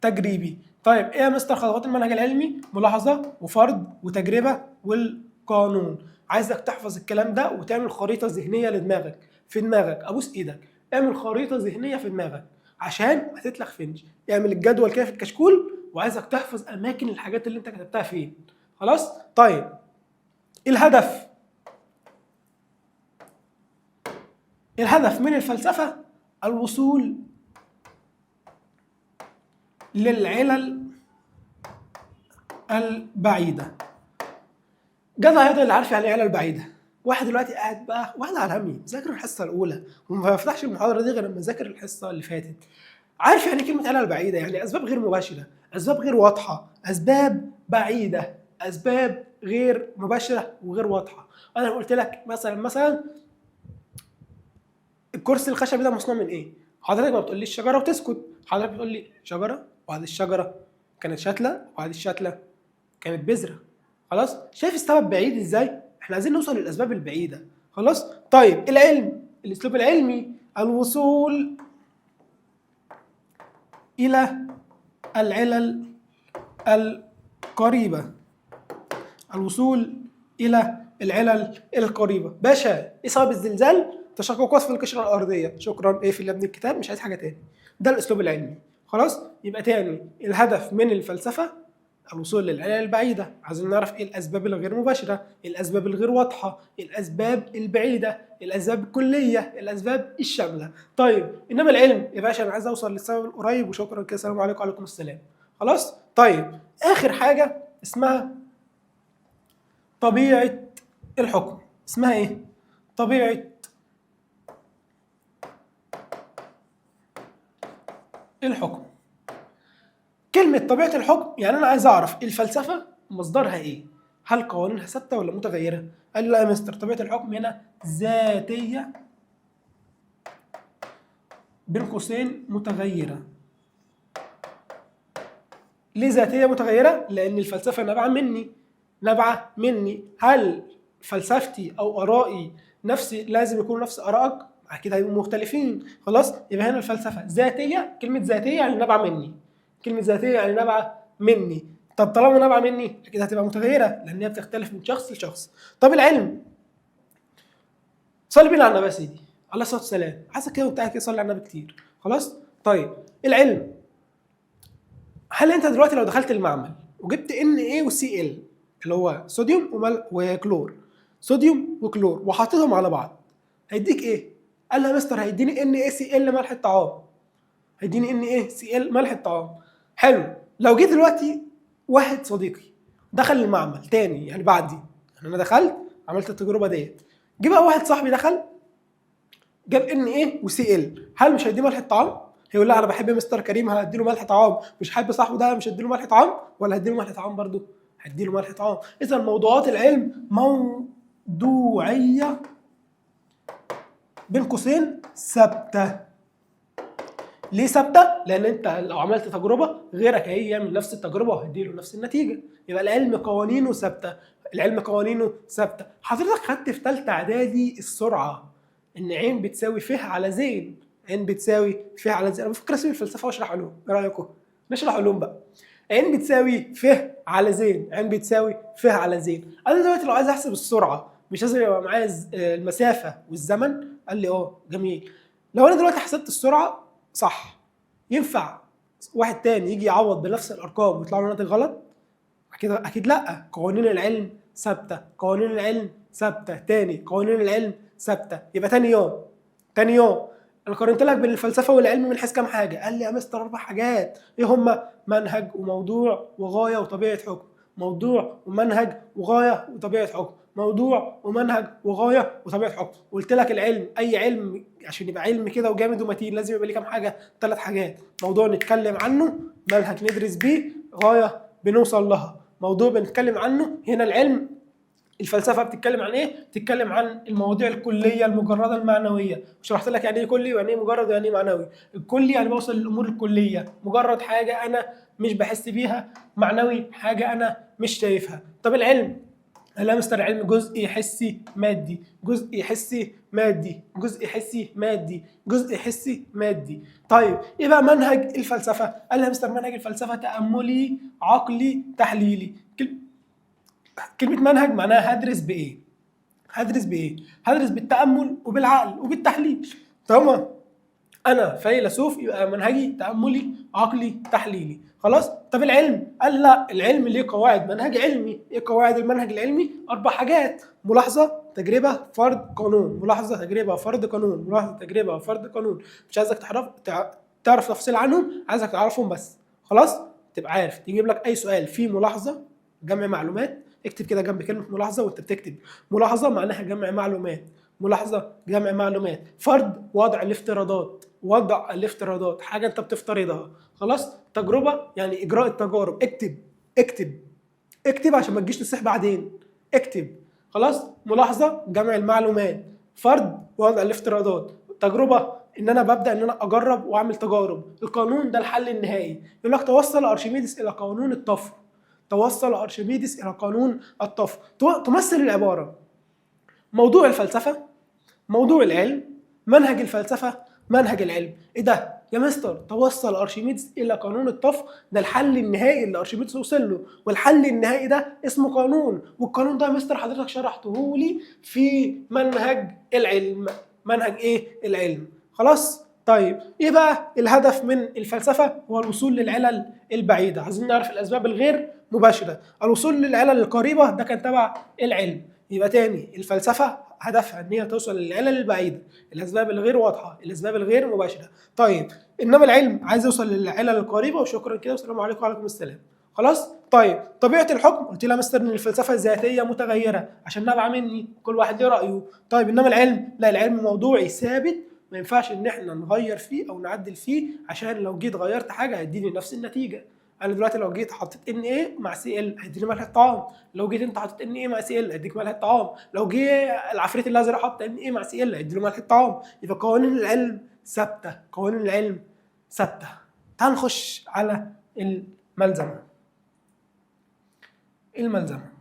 تجريبي. طيب ايه يا مستر خطوات المنهج العلمي؟ ملاحظه وفرض وتجربه والقانون. عايزك تحفظ الكلام ده وتعمل خريطه ذهنيه لدماغك، في دماغك ابوس ايدك اعمل خريطه ذهنيه في دماغك عشان ما تتلخفنش. اعمل الجدول كده في الكشكول، وعايزك تحفظ اماكن الحاجات اللي انت كتبتها فين. خلاص طيب الهدف من الفلسفه الوصول للعلل البعيده. جدع هذا اللي عارف يعني ايه علل بعيده. واحد دلوقتي قاعد بقى، واحد على همي ذاكر الحصه الاولى وما فتحش المحاضره دي غير لما ذاكر الحصه اللي فاتت. عارف يعني كلمه علل بعيده؟ يعني اسباب غير مباشره، اسباب غير واضحه، اسباب بعيده، اسباب غير مباشره وغير واضحه. انا قلت لك مثلا الكرسي الخشبي ده مصنوع من ايه؟ حضرتك ما بتقوليش شجره وتسكت، حضرتك بتقول لي شجره وبعد الشجره كانت شتله وبعد الشتله كانت بذره. خلاص شايف السبب بعيد ازاي؟ احنا عايزين نوصل للاسباب البعيده. خلاص طيب العلم، الاسلوب العلمي الوصول الى العلل القريبه، الوصول الى العلل القريبه. باشا ايه سبب الزلزال؟ تشققات في القشره الارضيه. شكرا ايه في اللي ابن الكتاب، مش عايز حاجه تاني. ده الاسلوب العلمي. خلاص يبقى تاني الهدف من الفلسفه الوصول للعلل البعيده، عايزين نعرف ايه الاسباب الغير مباشره، الاسباب الغير واضحه، الاسباب البعيده، الاسباب الكليه، الاسباب الشامله. طيب انما العلم يا باشا انا عايز اوصل للسبب القريب وشكرا كده، السلام عليكم وعليكم السلام. خلاص طيب اخر حاجه اسمها طبيعه الحكم. اسمها ايه؟ طبيعه الحكم. كلمة طبيعة الحكم يعني أنا عايز أعرف الفلسفة مصدرها إيه؟ هل قوانينها ثابتة ولا متغيرة؟ قال لي لا يا مستر طبيعة الحكم هنا ذاتية بين قوسين متغيرة. ليه ذاتية متغيرة؟ لأن الفلسفة نابعة مني. هل فلسفتي أو آرائي نفسي لازم يكون نفس آرائك؟ أكيد هيبقوا مختلفين. خلاص يبقى هنا الفلسفة ذاتية، كلمة ذاتية يعني نابعة مني. كلمة ذاتية يعني نابعة مني. طب طالما نابعة مني أكيد هتبقى متغيرة لأن هي بتختلف من شخص لشخص. طب العلم، صلي بينا على النبي يا سيدي عليه الصلاة والسلام، عايزك كده وأنت قاعد كده صلي على النبي كتير. خلاص طيب العلم، هل انت دلوقتي لو دخلت المعمل وجبت Na وCl اللي هو صوديوم وكلور، صوديوم وكلور وحطيتهم على بعض هيديك ايه؟ قال لي يا مستر هيديني NaCl ملح الطعام. هيديني NaCl ملح الطعام. حلو. لو جيت دلوقتي واحد صديقي دخل المعمل تاني يعني بعدي، يعني انا دخلت عملت التجربه ديت، جه بقى واحد صاحبي دخل جاب Na وCl، هل مش هيديه ملح الطعام؟ هيقول لا انا بحب مستر كريم هديله ملح طعام، مش حابب صاحبه ده مش هديله ملح طعام، ولا هديله ملح طعام برضه؟ هديله ملح طعام. اذا موضوعات العلم موضوعيه بين قوسين ثابته. ليه ثابته؟ لان انت لو عملت تجربه غيرك هيجي يعمل نفس التجربه وهيديله نفس النتيجه. يبقى العلم قوانينه ثابته، العلم قوانينه ثابته. حضرتك خدت في ثالثه اعدادي السرعه ان عين بتساوي ف على زين، عين بتساوي ف على زين. انا بفكر اسيب الفلسفه واشرح علوم، ايه رايكم؟ نشرح علوم بقى. عين بتساوي ف على زين، عين بتساوي ف على زين. انا دلوقتي لو عايز احسب السرعه مش لازم يبقى معايا المسافه والزمن؟ قال لي اه جميل. لو انا دلوقتي حسبت السرعه صح ينفع واحد تاني يجي يعوض بنفس الارقام ويطلع له ناتج غلط؟ اكيد لا. قوانين العلم ثابته، قوانين العلم ثابته. تاني قوانين العلم ثابته. يبقى تاني يوم انا قارنت لك بين الفلسفه والعلم من حيث كام حاجه. قال لي يا مستر 4 حاجات. ايه هما؟ منهج وموضوع وغايه وطبيعه حكم. موضوع ومنهج وغايه وطبيعه حكم. موضوع ومنهج وغايه وطبيعه حكم. قلت لك العلم، اي علم عشان يبقى علم كده وجامد ومتين لازم يبقى ليه كام حاجه؟ 3 حاجات. موضوع نتكلم عنه، منهج ندرس بيه، غايه بنوصل لها. موضوع بنتكلم عنه. هنا العلم الفلسفه بتتكلم عن ايه؟ بتتكلم عن المواضيع الكليه المجرده المعنويه. وشرحت لك يعني ايه كلي ويعني ايه مجرد ويعني ايه معنوي. الكلي يعني بوصل للامور الكليه، مجرد حاجه انا مش بحس بيها، معنوي حاجه انا مش شايفها. طب العلم، لا مستر علم جزء حسي مادي، جزء حسي مادي، جزء حسي مادي، جزء حسي مادي. طيب ايه بقى منهج الفلسفه؟ قال لي يا مستر منهج الفلسفه تاملي عقلي تحليلي. كلمة منهج معناها هدرس بإيه؟ هدرس بإيه؟ هدرس بالتأمل وبالعقل وبالتحليل. طالما أنا فيلسوف يبقى منهجي تأملي عقلي تحليلي. خلاص؟ طب العلم؟ قال لا، العلم ليه قواعد منهج علمي. إيه قواعد المنهج العلمي؟ 4 حاجات: ملاحظة، تجربة، فرض، قانون. ملاحظة، تجربة، فرض، قانون. ملاحظة، تجربة، فرض، قانون. مش عايزك تعرف تفصيل عنهم، عايزك تعرفهم بس. خلاص؟ تبقى عارف تجيب لك أي سؤال فيه ملاحظة، جمع معلومات، اكتب كده جنب كلمة ملاحظة وانت بتكتب. ملاحظة معناها جمع معلومات، ملاحظة جمع معلومات. فرض وضع الافتراضات، وضع الافتراضات حاجة انت بتفترضها. خلاص. تجربة يعني اجراء التجارب. اكتب عشان ما تجيش تصيح بعدين. اكتب. خلاص. ملاحظة جمع المعلومات، فرض وضع الافتراضات، تجربة ان انا ببدا ان انا اجرب واعمل تجارب. القانون ده الحل النهائي. يقول لك توصل ارشميدس الى قانون الطفو. توصل أرشميدس إلى قانون الطفو. تمثل العبارة موضوع الفلسفة، موضوع العلم، منهج الفلسفة، منهج العلم. إيه ده؟ يا مستر توصل أرشميدس إلى قانون الطفو، ده الحل النهائي اللي أرشميدس وصل له، والحل النهائي ده اسمه قانون. والقانون ده يا مستر حضرتك شرحته لي في منهج العلم. منهج إيه؟ العلم. خلاص؟ طيب ايه بقى الهدف من الفلسفه؟ هو الوصول للعلل البعيده. عايزين نعرف الاسباب الغير مباشره. الوصول للعلل القريبه ده كان تبع العلم. يبقى تاني الفلسفه هدفها ان هي توصل للعلل البعيده، الاسباب الغير واضحه، الاسباب الغير مباشره. طيب انما العلم عايز يوصل للعلل القريبه. وشكرا كده والسلام عليكم وعليكم السلام. خلاص. طيب طبيعه الحكم قلت لها مستر ان الفلسفه ذاتيه متغيره عشان نابعه مني، كل واحد له رايه. طيب انما العلم لا، العلم موضوعي ثابت، ما ينفعش ان احنا نغير فيه او نعدل فيه عشان لو جيت غيرت حاجه هيديني نفس النتيجه. انا دلوقتي لو جيت حطيت ان ايه مع سي ال هيديني ملح الطعام، لو جيت انت حطيت ان ايه مع سي ال هيديك ملح الطعام، لو جه العفريت الازرق حط ان ايه مع سي ال هيديله ملح الطعام. يبقى قوانين العلم ثابته، قوانين العلم ثابته. تعال نخش على الملزمه. الملزمه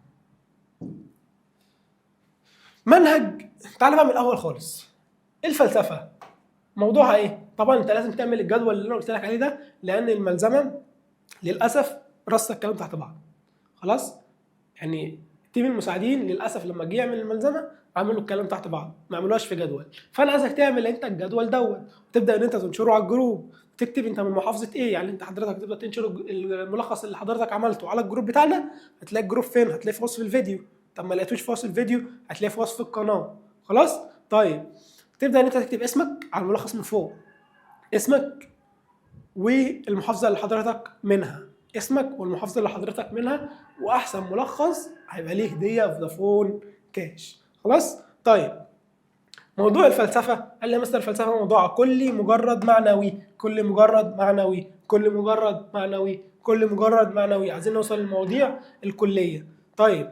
منهج. تعال بقى من الاول خالص. الفلسفه موضوعها ايه؟ طبعا انت لازم تعمل الجدول اللي انا قلت لك عليه ده، لان الملزمه للاسف رص الكلام تحت بعض. خلاص؟ يعني تيم المساعدين للاسف لما جه يعمل الملزمه عملوا الكلام تحت بعض، ما عملوهاش في جدول. فانا عايزك تعمل انت الجدول دوت وتبدا ان انت تنشره على الجروب. تكتب انت من محافظه ايه، يعني انت حضرتك تبدا تنشر الملخص اللي حضرتك عملته على الجروب بتاعنا. هتلاقي الجروب فين؟ هتلاقيه في وصف الفيديو. طب ما لقيتوش في وصف الفيديو هتلاقيه في وصف القناه. خلاص؟ طيب تبدا ان انت تكتب اسمك على الملخص من فوق، اسمك والمحافظه اللي حضرتك منها، اسمك والمحافظه اللي حضرتك منها، واحسن ملخص هيبقى ليه هديه فودافون كاش. خلاص؟ طيب موضوع الفلسفه قال لي مستر الفلسفه موضوع كلي مجرد معنوي، كل مجرد معنوي، كل مجرد معنوي، كل مجرد معنوي. عايزين نوصل للمواضيع الكليه. طيب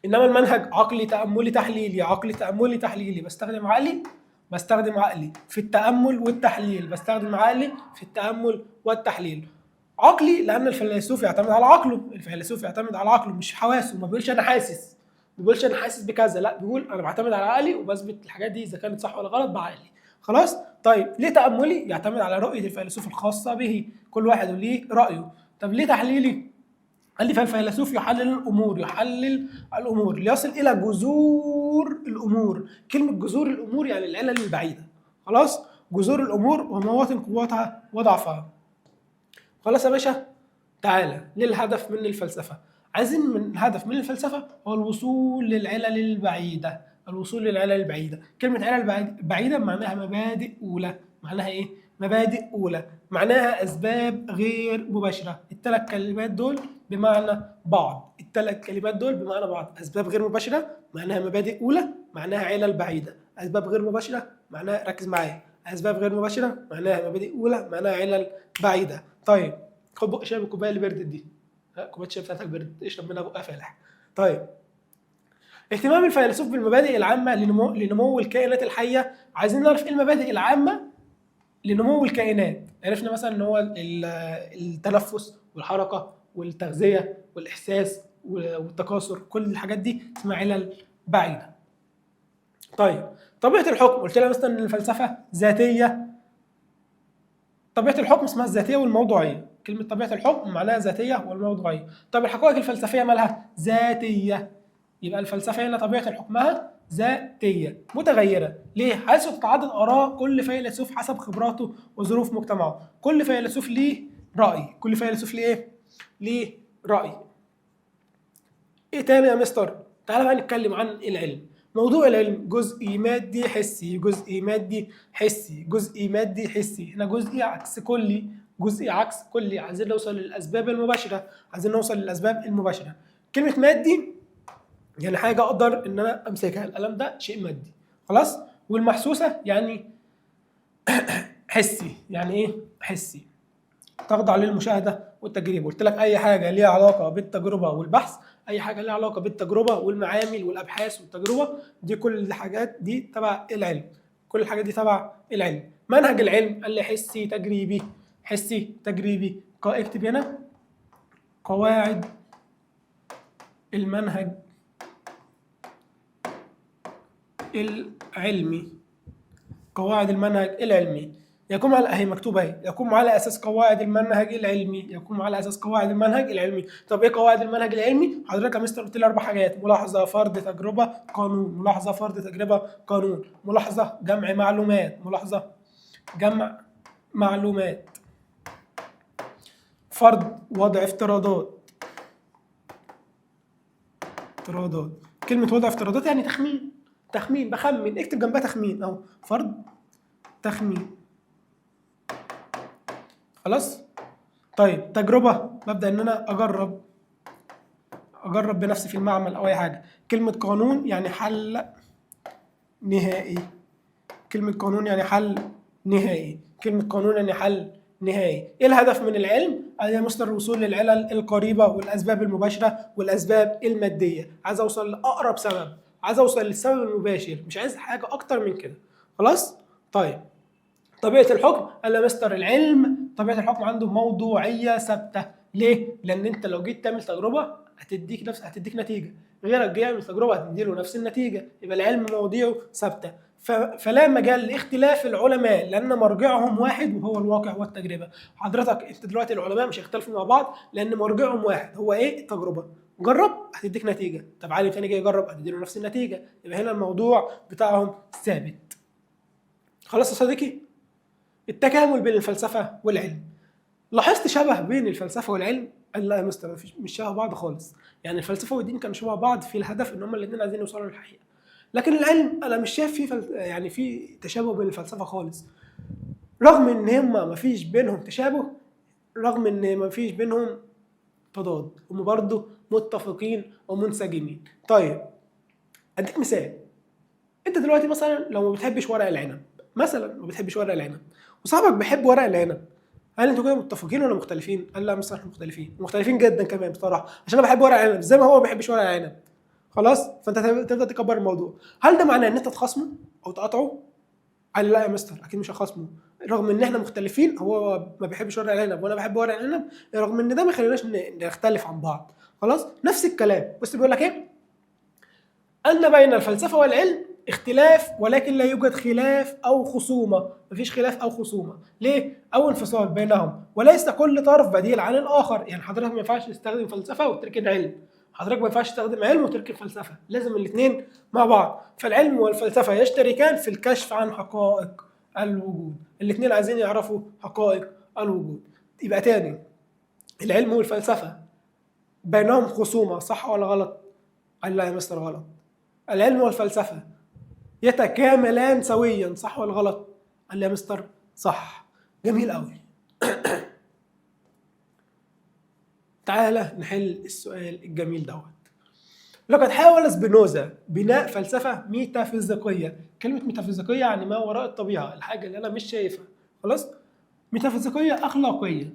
انما المنهج عقلي تاملي تحليلي، عقلي تاملي تحليلي. بستخدم عقلي في التامل والتحليل، بستخدم عقلي في التامل والتحليل. عقلي لان الفيلسوف يعتمد على عقله، الفيلسوف يعتمد على عقله مش حواسه. ما بيقولش انا حاسس، ما بيقولش انا حاسس بكذا، لا بيقول انا بعتمد على عقلي وبثبت الحاجات دي اذا كانت صح ولا غلط بعقلي. خلاص؟ طيب ليه تاملي؟ يعتمد على رؤيه الفيلسوف الخاصه به، كل واحد ليه رايه. طب ليه تحليلي؟ قال لي فالفيلسوف يحلل الامور ليصل الى جذور الامور. كلمه جذور الامور يعني العلل البعيده. خلاص؟ جذور الامور ومواطن قوتها وضعفها. خلاص يا باشا، تعالى للهدف من الفلسفه. عايزين من الهدف من الفلسفه هو الوصول للعلل البعيده. الوصول للعلل البعيده، كلمه علل بعيده معناها مبادئ اولى. معناها ايه؟ مبادئ اولى، معناها اسباب غير مباشره. الثلاث كلمات دول بمعنى بعض. الثلاث كلمات دول بمعنى بعض. اسباب غير مباشره معناها مبادئ اولى، معناها علل بعيده. اسباب غير مباشره معناها، ركز معايا، اسباب غير مباشره معناها مبادئ اولى، معناها علل بعيده. طيب خد بق شاي من الكوبايه اللي بردت دي. كوبايه الشاي بتاعتك بردت، اشرب منها بقها فالح. طيب، اهتمام الفيلسوف بالمبادئ العامه لنمو الكائنات الحيه. عايزين نعرف ايه المبادئ العامه لنمو الكائنات. عرفنا مثلا ان هو التنفس والحركه والتغذيه والاحساس والتكاثر، كل الحاجات دي اسمها علل بعيده. طيب، طبيعه الحكم، قلت لها مثلا ان الفلسفه ذاتيه. طبيعه الحكم اسمها الذاتيه والموضوعيه. كلمه طبيعه الحكم معناها ذاتيه والموضوعيه. طب الحقائق الفلسفيه مالها؟ ذاتيه. يبقى الفلسفه هنا طبيعه حكمها ذاتيه متغيره. ليه؟ حيث تتعدد اراء كل فيلسوف حسب خبراته وظروف مجتمعه. كل فيلسوف ليه راي. كل فيلسوف ليه ايه؟ ليه راي. ايه تاني يا مستر؟ تعالى بقى نتكلم عن العلم. موضوع العلم جزئي مادي حسي. جزئي مادي حسي. جزئي مادي حسي. هنا جزئي عكس كلي. جزئي عكس كلي. عايزين نوصل للاسباب المباشره. عايزين نوصل للاسباب المباشره. كلمه مادي يعني حاجه اقدر ان انا امسكها. القلم ده شيء مادي، خلاص. والمحسوسه يعني حسي. يعني ايه حسي؟ تخضع للمشاهده والتجربه. قلت لك اي حاجه ليها علاقه بالتجربه والبحث، اي حاجه ليها علاقه بالتجربه والمعامل والابحاث والتجربه، دي كل الحاجات دي تبع العلم. كل الحاجات دي تبع العلم. منهج العلم قال لي حسي تجريبي. حسي تجريبي. اكتب هنا قواعد المنهج العلمي. قواعد المنهج العلمي يقوم على، اهي مكتوبه اهي، يقوم على اساس قواعد المنهج العلمي. يقوم على اساس قواعد المنهج العلمي. طب ايه قواعد المنهج العلمي؟ حضرتك يا مستر قلت لي 4 حاجات: ملاحظه، فرض، تجربه، قانون. ملاحظه، فرض، تجربه، قانون. ملاحظه جمع معلومات. ملاحظه جمع معلومات. فرض وضع افتراضات. افتراضات. كلمه وضع افتراضات يعني تخمين. تخمين، بخمن. اكتب جنبها تخمين اهو، فرض تخمين. خلاص. طيب تجربه، ببدا ان انا اجرب بنفسي في المعمل او اي حاجه. كلمه قانون يعني حل نهائي. كلمه قانون يعني حل نهائي. كلمه قانون يعني حل نهائي. ايه الهدف من العلم؟ يا مستر الوصول للعلل القريبه والاسباب المباشره والاسباب الماديه. عايز اوصل لاقرب سبب. عايز اوصل للسبب المباشر، مش عايز حاجه اكتر من كده. خلاص. طيب، طبيعه الحكم قال يا مستر العلم طبيعه الحكم عنده موضوعيه ثابته. ليه؟ لان انت لو جيت تعمل تجربه هتديك نتيجه، غيرك جاي يعمل تجربه هتديله نفس النتيجه. يبقى العلم مواضيعه ثابته. فلا مجال لاختلاف العلماء لان مرجعهم واحد وهو الواقع والتجربه. حضرتك انت دلوقتي العلماء مش هيختلفوا مع بعض لان مرجعهم واحد، هو ايه؟ التجربه. جرب هتديك نتيجه. طب عالم تاني جاي يجرب هتديله نفس النتيجه. يبقى هنا الموضوع بتاعهم ثابت. خلاص يا صديقي. التكامل بين الفلسفه والعلم. لاحظت شبه بين الفلسفه والعلم؟ قال لا يا مستر مش شبه بعض خالص. يعني الفلسفه والدين كانوا شبه بعض في الهدف ان هم الاثنين عايزين يوصلوا للحقيقه. لكن العلم انا مش شايف فيه يعني في تشابه بين الفلسفه خالص. رغم ان هم ما فيش بينهم تشابه، رغم ان ما فيش بينهم تضاد، هم برضه متفقين ومنسجمين. طيب اديك مثال. انت دلوقتي مثلا لو ما بتحبش ورق العنب، مثلا ما بتحبش ورق العنب وصاحبك بيحب ورق العنب، هل انتوا كده متفقين ولا مختلفين؟ قال لا مثلا احنا مختلفين، مختلفين جدا كمان بصراحه، عشان انا بحب ورق العنب زي ما هو ما بيحبش ورق العنب. خلاص. فانت تبدا تكبر الموضوع. هل ده معناه ان انت تخاصمه او تقاطعه؟ قال لا يا مستر اكيد مش هخاصمه، رغم ان احنا مختلفين، هو ما بيحبش ورق العنب وانا بحب ورق العنب، رغم ان ده ما يخليناش نختلف عن بعض. خلاص. نفس الكلام. بص بيقول لك ايه؟ ان بين الفلسفه والعلم اختلاف ولكن لا يوجد خلاف او خصومه. مفيش خلاف او خصومه. ليه؟ او انفصال بينهم، وليس كل طرف بديل عن الاخر. يعني حضرتك ما ينفعش تستخدم فلسفه وتركن علم، حضرتك ما ينفعش تستخدم علم وتركن فلسفه، لازم الاثنين مع بعض. فالعلم والفلسفه يشتركان في الكشف عن حقائق. الوجود. الاثنين عايزين يعرفوا حقائق الوجود. يبقى تاني، العلم والفلسفة بينهم خصومة، صح ولا غلط؟ قال لا يا مستر غلط. العلم والفلسفة يتكاملان سويا، صح ولا غلط؟ قال لي يا مستر صح. جميل قوي. تعالى نحل السؤال الجميل دوت. لقد حاول سبينوزا بناء فلسفة ميتافيزيقية. كلمة ميتافيزيقية يعني ما وراء الطبيعة، الحاجة اللي أنا مش شايفها. خلاص؟ ميتافيزيقية أخلاقية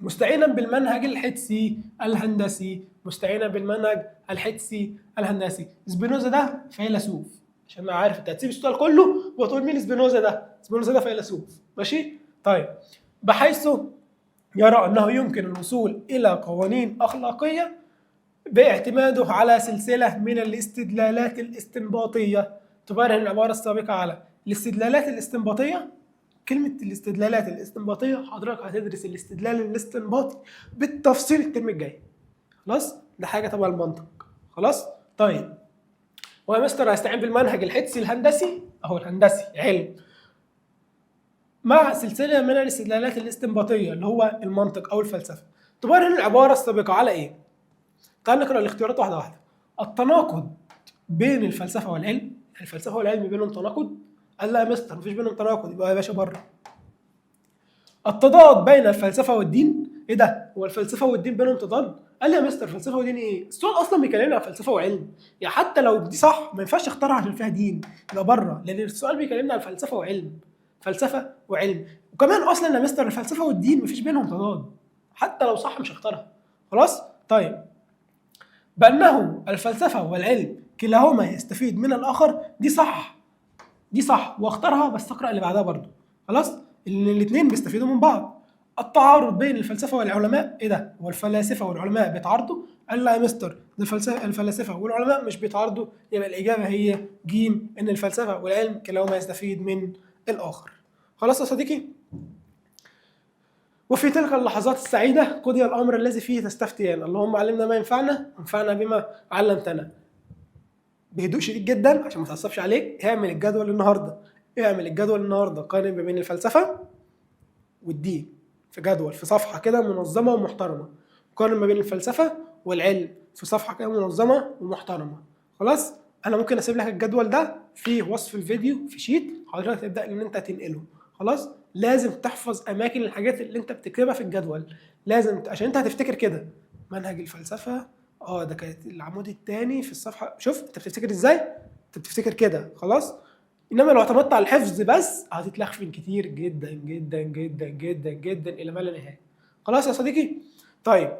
مستعينا بالمنهج الحدسي الهندسي. مستعينا بالمنهج الحدسي الهندسي. سبينوزا ده فيلسوف، عشان انا عارف انت هتسيب السؤال كله وتقول مين سبينوزا ده. سبينوزا ده فيلسوف، ماشي؟ طيب، بحيث يرى انه يمكن الوصول الى قوانين اخلاقيه باعتماده على سلسله من الاستدلالات الاستنباطيه تبرهن العباره السابقه على الاستدلالات الاستنباطيه. كلمة الاستدلالات الاستنباطية حضرتك هتدرس الاستدلال الاستنباطي بالتفصيل الترم الجاي. خلاص؟ ده حاجة تبع المنطق. خلاص؟ طيب. هو يا مستر هستعين بالمنهج الحدسي الهندسي، أهو الهندسي علم، مع سلسلة من الاستدلالات الاستنباطية اللي هو المنطق أو الفلسفة. تبرهن العبارة السابقة على إيه؟ تعال نقرأ الاختيارات واحدة واحدة. التناقض بين الفلسفة والعلم، الفلسفة والعلم بينهم تناقض؟ قال لا يا مستر مفيش بينهم تناقض، يبقى يا باشا بره. التضاد بين الفلسفه والدين، ايه ده؟ هو الفلسفه والدين بينهم تضاد؟ قال لي يا مستر فلسفه ودين ايه؟ السؤال اصلا بيكلمنا عن فلسفه وعلم، يعني حتى لو دي صح ما ينفعش اختارها عشان فيها دين، يبقى بره، لان السؤال بيكلمنا عن فلسفه وعلم. فلسفه وعلم، وكمان اصلا يا مستر الفلسفه والدين مفيش بينهم تضاد، حتى لو صح مش هختارها. خلاص؟ طيب. بانه الفلسفه والعلم كلاهما يستفيد من الاخر، دي صح. دي صح واختارها، بس اقرا اللي بعدها برضو. خلاص؟ ان الاثنين بيستفيدوا من بعض. التعارض بين الفلسفه والعلماء، ايه ده؟ هو الفلاسفه والعلماء بيتعارضوا؟ قال لا يا مستر ده الفلاسفه والعلماء مش بيتعارضوا، يبقى الاجابه هي ج، ان الفلسفه والعلم كلاهما يستفيد من الاخر. خلاص يا صديقي؟ وفي تلك اللحظات السعيده قضي الامر الذي فيه تستفتيان. اللهم علمنا ما ينفعنا وانفعنا بما علمتنا. بهدوء شديد جدا عشان ما تعصبش عليك، اعمل الجدول النهارده. اعمل الجدول النهارده، قارن ما بين الفلسفه والدين في جدول، في صفحه كده منظمه ومحترمه. قارن ما بين الفلسفه والعلم في صفحه كده منظمه ومحترمه. خلاص؟ انا ممكن اسيب لك الجدول ده في وصف الفيديو في شيت، حضرتك تبدا ان انت تنقله. خلاص؟ لازم تحفظ اماكن الحاجات اللي انت بتكتبها في الجدول، لازم عشان انت هتفتكر كده منهج الفلسفه. ده كانت العمود الثاني في الصفحه. شوف انت بتفتكر ازاي؟ انت بتفتكر كده. خلاص؟ انما لو اعتمدت على الحفظ بس هتتلخفن كتير جدا جدا جدا جدا جدا الى ما لا نهايه. خلاص يا صديقي؟ طيب،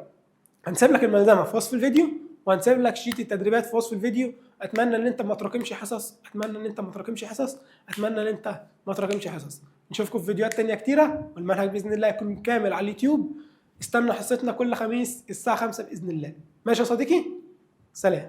هنسيب لك الملزمه في وصف الفيديو، وهنسيب لك شيت التدريبات في وصف الفيديو. اتمنى ان انت ما تراكمش حصص، اتمنى ان انت ما تراكمش حصص، اتمنى ان انت ما تراكمش حصص. نشوفكم في فيديوهات تانية كتيره، والمنهج باذن الله يكون كامل على اليوتيوب. استنى حصتنا كل خميس الساعه 5 باذن الله. ماشي يا صديقي؟ سلام.